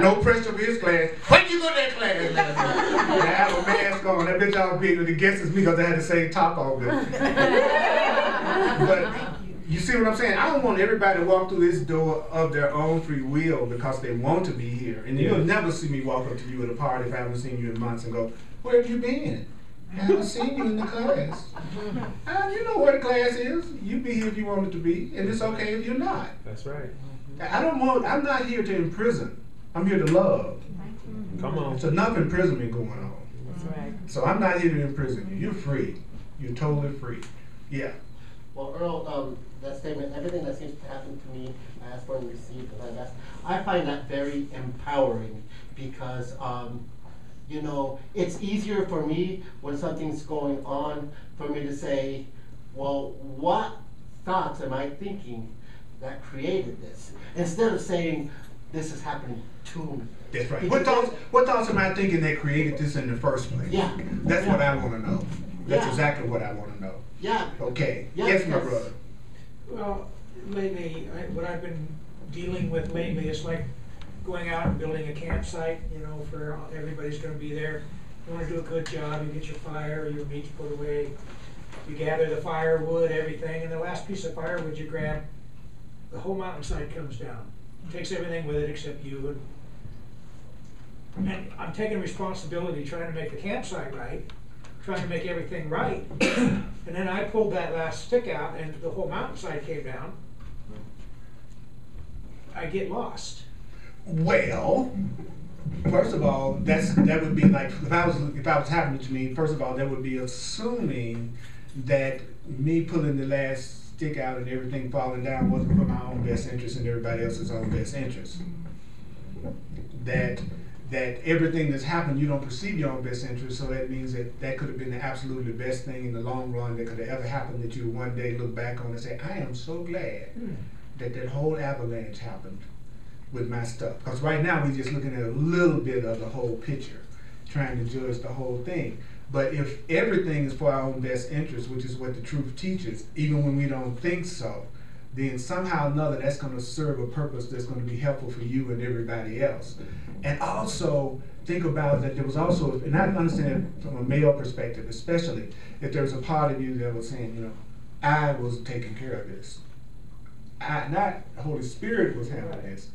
No pressure for his class. When you go to that class? And I have a mask on. That bitch all big that guesses me because I had the same top on. But you see what I'm saying? I don't want everybody to walk through this door of their own free will because they want to be here. And you'll never see me walk up to you at a party if I haven't seen you in months and go, where have you been? I haven't seen you in the class. You know where the class is. You be here if you want it to be, and it's okay if you're not. That's right. I'm not here to imprison. I'm here to love. Come on. There's enough imprisonment going on. That's right. So I'm not here to imprison you. You're free. You're totally free. Yeah. Well, Earl, that statement, everything that seems to happen to me, I ask for and receive as I've asked. I find that very empowering because it's easier for me when something's going on for me to say, well, what thoughts am I thinking that created this? Instead of saying, this is happening to me. That's right. What thoughts am I thinking that created this in the first place? Yeah. That's what I want to know. That's Yeah. exactly what I want to know. Yeah. Okay. Yeah, Yes, my yes. brother. Well, lately, what I've been dealing with lately is like going out and building a campsite, for everybody's going to be there. You want to do a good job, you get your fire, your meat's put away, you gather the firewood, everything, and the last piece of firewood you grab, the whole mountainside comes down. It takes everything with it except you. And I'm taking responsibility, trying to make the campsite right, trying to make everything right. And then I pulled that last stick out and the whole mountainside came down. I get lost. Well, first of all, that would be like if I was happening to me. First of all, that would be assuming that me pulling the last stick out and everything falling down wasn't for my own best interest and everybody else's own best interest. That everything that's happened, you don't perceive your own best interest, so that means that could have been the absolutely best thing in the long run that could have ever happened that you one day look back on and say, I am so glad that whole avalanche happened with my stuff. Because right now we're just looking at a little bit of the whole picture, trying to judge the whole thing. But if everything is for our own best interest, which is what the truth teaches, even when we don't think so, then somehow or another that's going to serve a purpose that's going to be helpful for you and everybody else. And also think about that there was also, and I understand it from a male perspective especially, if there was a part of you that was saying, I was taking care of this. Not the Holy Spirit was handling this.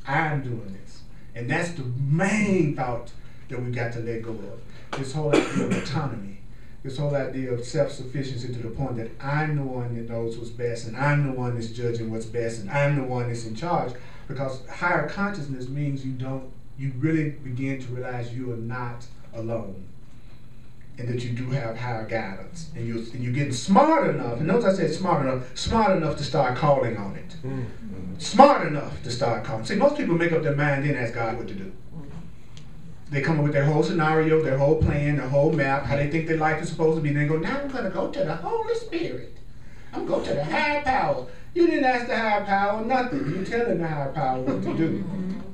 I'm doing this. And that's the main thought that we've got to let go of. This whole idea of autonomy, this whole idea of self-sufficiency to the point that I'm the one that knows what's best, and I'm the one that's judging what's best, and I'm the one that's in charge. Because higher consciousness means you really begin to realize you are not alone, and that you do have higher guidance, and you're getting smart enough. And notice I said smart enough to start calling on it. Smart enough to start calling. See, most people make up their mind and ask God what to do. They come up with their whole scenario, their whole plan, their whole map, how they think their life is supposed to be. Then go, now I'm going to go to the Holy Spirit. I'm going to the higher power. You didn't ask the higher power nothing. You're telling the higher power what to do.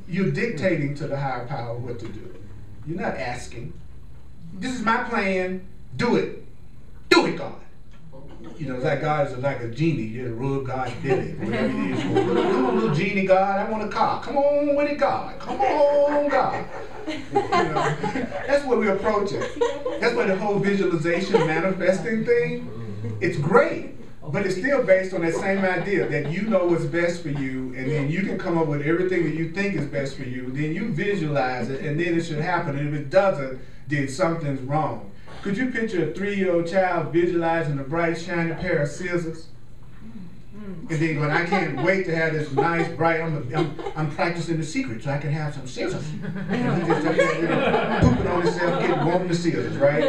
You're dictating to the higher power what to do. You're not asking. This is my plan. Do it. Do it, God. You know, it's like God is like a genie. You had to rub God's belly, whatever it is. Come on, little genie, God. I want a car. Come on with it, God. Come on, God. You know, that's what we approach it. That's why the whole visualization, manifesting thing, it's great. But it's still based on that same idea that you know what's best for you, and then you can come up with everything that you think is best for you. Then you visualize it, and then it should happen. And if it doesn't, then something's wrong. Could you picture a 3-year-old child visualizing a bright, shiny pair of scissors? And then going, I can't wait to have this nice, bright, I'm practicing the secret so I can have some scissors. And he just pooping on himself, wanting the scissors, right?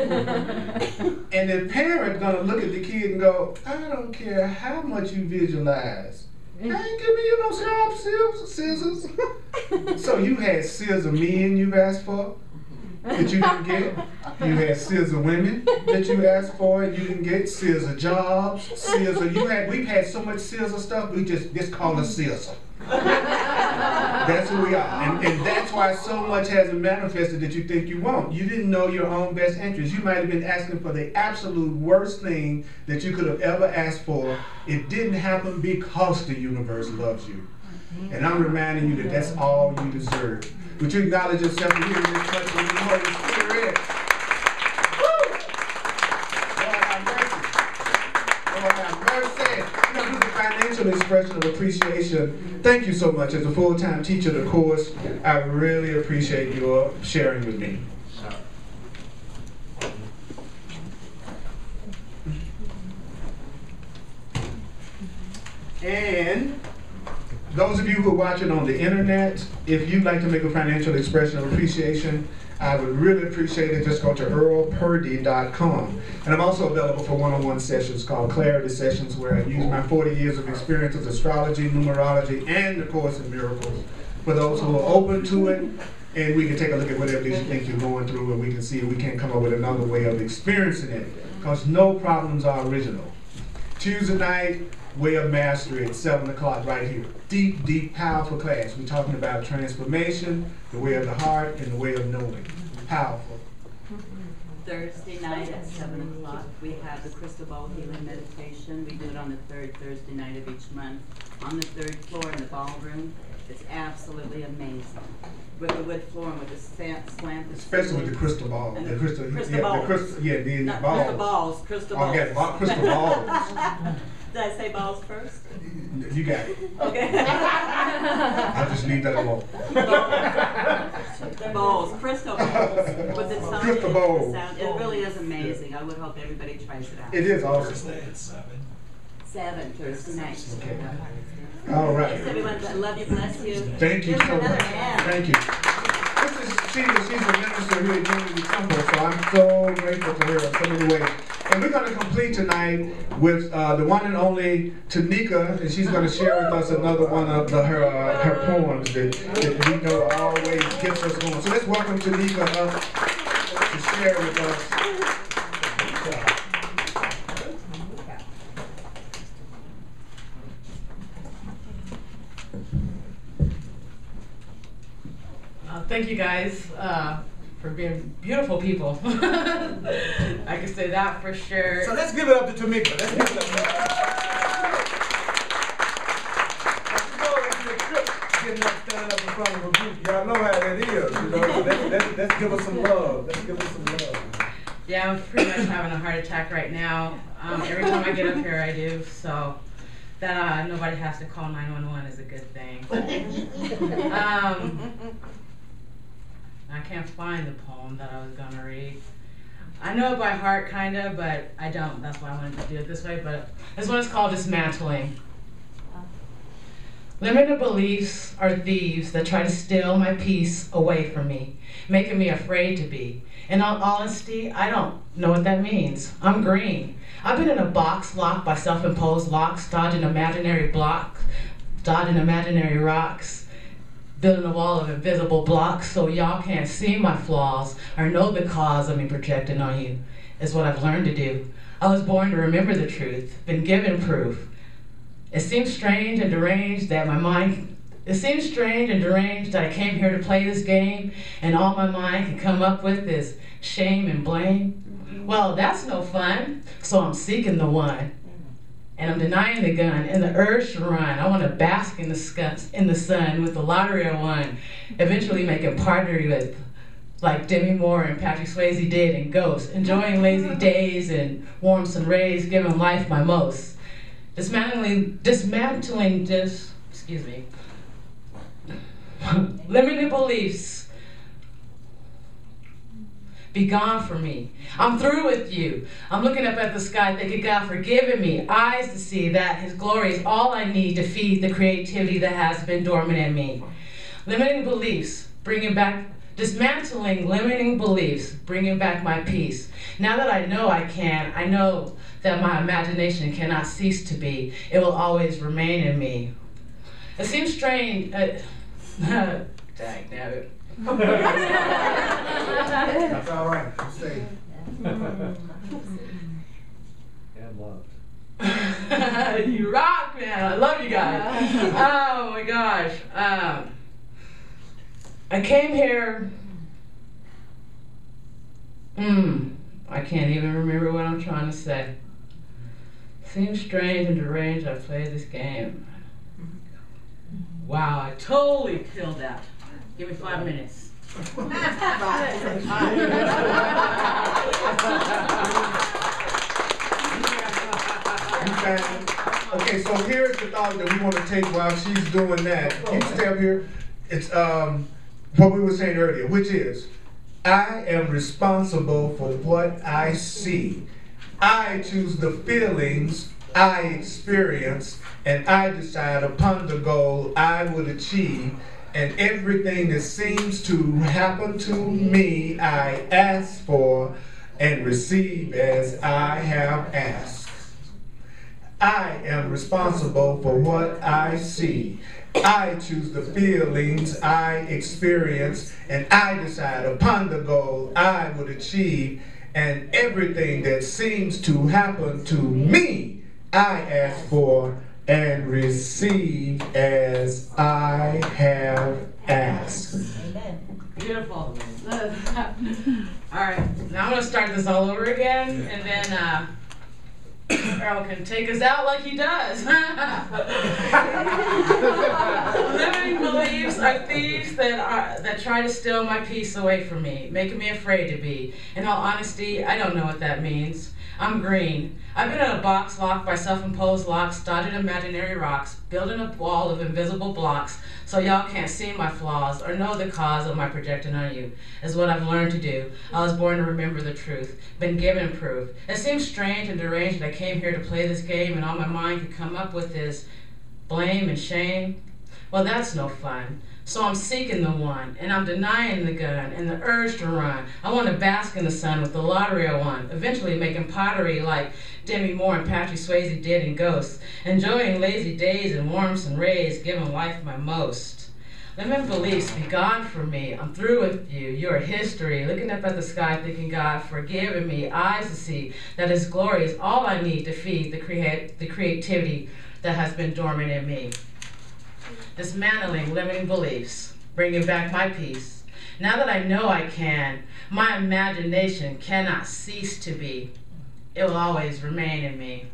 And the parent's going to look at the kid and go, I don't care how much you visualize. I ain't giving you no sharp scissors. So you had scissor men you've asked for that you didn't get. You had scissor women that you asked for and you didn't get. Scissor jobs, we've had so much scissor stuff, we just call us scissor. That's who we are. And that's why so much hasn't manifested that you think you won't. You didn't know your own best interest. You might have been asking for the absolute worst thing that you could have ever asked for. It didn't happen because the universe loves you. And I'm reminding you that that's all you deserve. Would you acknowledge yourself and hear this touch from the Holy Spirit? Woo! Lord have mercy. Lord have mercy. You know, this is a financial expression of appreciation. Thank you so much. As a full-time teacher of the course, I really appreciate your sharing with me. And those of you who are watching on the internet, if you'd like to make a financial expression of appreciation, I would really appreciate it. Just go to earlpurdy.com. And I'm also available for one-on-one sessions called Clarity Sessions, where I use my 40 years of experience with astrology, numerology, and the Course in Miracles. For those who are open to it, and we can take a look at whatever it is you think you're going through, and we can see if we can come up with another way of experiencing it. Because no problems are original. Tuesday night, Way of Mastery at 7 o'clock right here. Deep, deep, powerful class. We're talking about transformation, the way of the heart, and the way of knowing. Powerful. Thursday night at 7 o'clock, we have the crystal ball healing meditation. We do it on the third Thursday night of each month on the 3rd floor in the ballroom. It's absolutely amazing. With the wood floor and with the slant. Especially with the crystal ball. And the crystal balls. the balls. Not crystal balls, crystal balls. Okay, crystal balls. Did I say balls first? You got it. Okay. I'll just leave that alone. Balls, crystal balls. With the tone, Crystal balls. sound. It really is amazing. I would hope everybody tries it out. It is awesome. Thursday at 7. 7 Thursday night. Okay. All right. Thanks everyone. I love you. Bless you. Thank you Give so her another much. hand. Thank you. She's a minister here at Unity Temple, so I'm so grateful to her in so many ways. And we're going to complete tonight with the one and only Tanika, and she's going to share with us another one of her poems that we know always gets us going. So let's welcome Tanika up to share with us. Thank you guys for being beautiful people. I can say that for sure. So let's give it up to Tamika. Let's give it up. Getting up, standing up in front of a group. Y'all know how that is. You know, so let's give us some love. Let's give us some love. Yeah, I'm pretty much having a heart attack right now. Every time I get up here, I do. So that nobody has to call 911 is a good thing. I can't find the poem that I was gonna read. I know it by heart, kinda, but I don't. That's why I wanted to do it this way. But this one is called Dismantling. Limited beliefs are thieves that try to steal my peace away from me, making me afraid to be. In all honesty, I don't know what that means. I'm green. I've been in a box locked by self-imposed locks, dodging imaginary blocks, dodging imaginary rocks, building a wall of invisible blocks so y'all can't see my flaws or know the cause of me projecting on you, is what I've learned to do. I was born to remember the truth, been given proof. It seems strange and deranged that I came here to play this game and all my mind can come up with is shame and blame. Well, that's no fun, so I'm seeking the one. And I'm denying the gun and the urge to run. I want to bask in the sun with the lottery I won, eventually making partner with like Demi Moore and Patrick Swayze did in Ghost, enjoying lazy days and warm sun rays, giving life my most. Dismantling limited beliefs. Be gone from me. I'm through with you. I'm looking up at the sky thinking God forgiven me. Eyes to see that His glory is all I need to feed the creativity that has been dormant in me. Limiting beliefs, dismantling limiting beliefs, bringing back my peace. Now that I know I can, I know that my imagination cannot cease to be. It will always remain in me. It seems strange. Dang nabbit. That's all right. I'm safe. And loved. You rock, man. I love you guys. Oh my gosh. I came here. I can't even remember what I'm trying to say. Seems strange and deranged I played this game. Wow, I totally killed that. Give me 5 minutes. Okay, so here's the thought that we want to take while she's doing that. You stay up here. It's what we were saying earlier, which is, I am responsible for what I see. I choose the feelings I experience, and I decide upon the goal I would achieve, and everything that seems to happen to me, I ask for and receive as I have asked. I am responsible for what I see. I choose the feelings I experience, and I decide upon the goal I would achieve, and everything that seems to happen to me, I ask for and receive as I have asked. Beautiful. Alright, now I'm going to start this all over again, and then Earl can take us out like he does. Limiting beliefs are thieves that try to steal my peace away from me, making me afraid to be. In all honesty, I don't know what that means. I'm green. I've been in a box locked by self-imposed locks, dotted imaginary rocks, building a wall of invisible blocks so y'all can't see my flaws or know the cause of my projecting on you, is what I've learned to do. I was born to remember the truth, been given proof. It seems strange and deranged that I came here to play this game and all my mind could come up with is blame and shame. Well, that's no fun. So I'm seeking the one, and I'm denying the gun and the urge to run. I want to bask in the sun with the lottery I won, eventually making pottery like Demi Moore and Patrick Swayze did in Ghost, enjoying lazy days and warm sun rays, giving life my most. Limited beliefs, be gone from me. I'm through with you. You're history. Looking up at the sky, thinking God forgiving me. Eyes to see that His glory is all I need to feed the creativity that has been dormant in me. Dismantling limiting beliefs, bringing back my peace. Now that I know I can, my imagination cannot cease to be. It will always remain in me.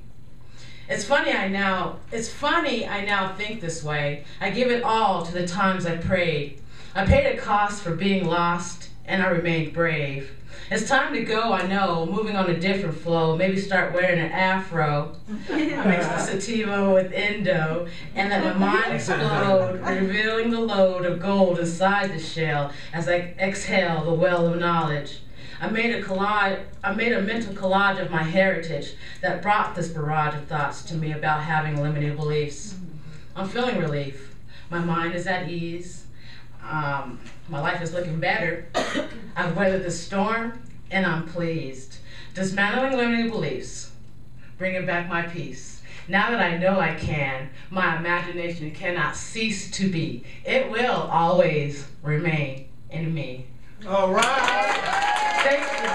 It's funny I now think this way. I give it all to the times I prayed. I paid a cost for being lost and I remained brave. It's time to go, I know, moving on a different flow, maybe start wearing an afro, mix the sativa with Indo, and let my mind explode, revealing the load of gold inside the shell as I exhale the well of knowledge. I made a mental collage of my heritage that brought this barrage of thoughts to me about having limited beliefs. I'm feeling relief. My mind is at ease. My life is looking better. I've weathered the storm, and I'm pleased. Dismantling limiting beliefs, bringing back my peace. Now that I know I can, my imagination cannot cease to be. It will always remain in me. All right. Thank you.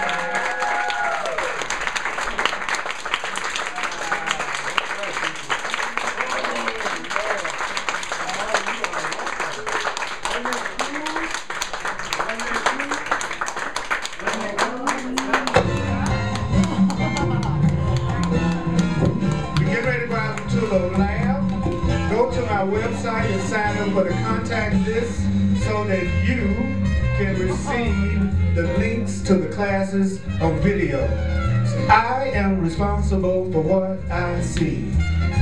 Website and sign up for the contact list so that you can receive the links to the classes on video. I am responsible for what I see.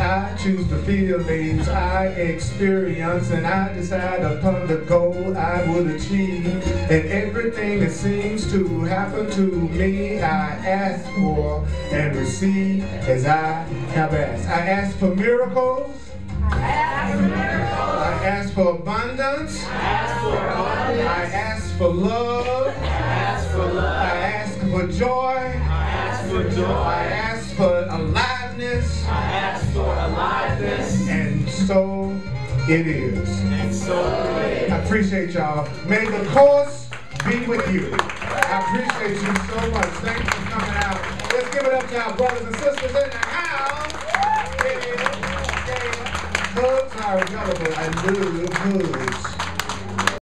I choose the feelings I experience, and I decide upon the goal I would achieve. And everything that seems to happen to me, I ask for and receive as I have asked. I ask for miracles. I ask for abundance. I ask for love. I ask for joy. I ask for aliveness. And so it is. I appreciate y'all. May the course be with you. I appreciate you so much. Thanks for coming out. Let's give it up to our brothers and sisters in the house. Hugs are available. I love hugs.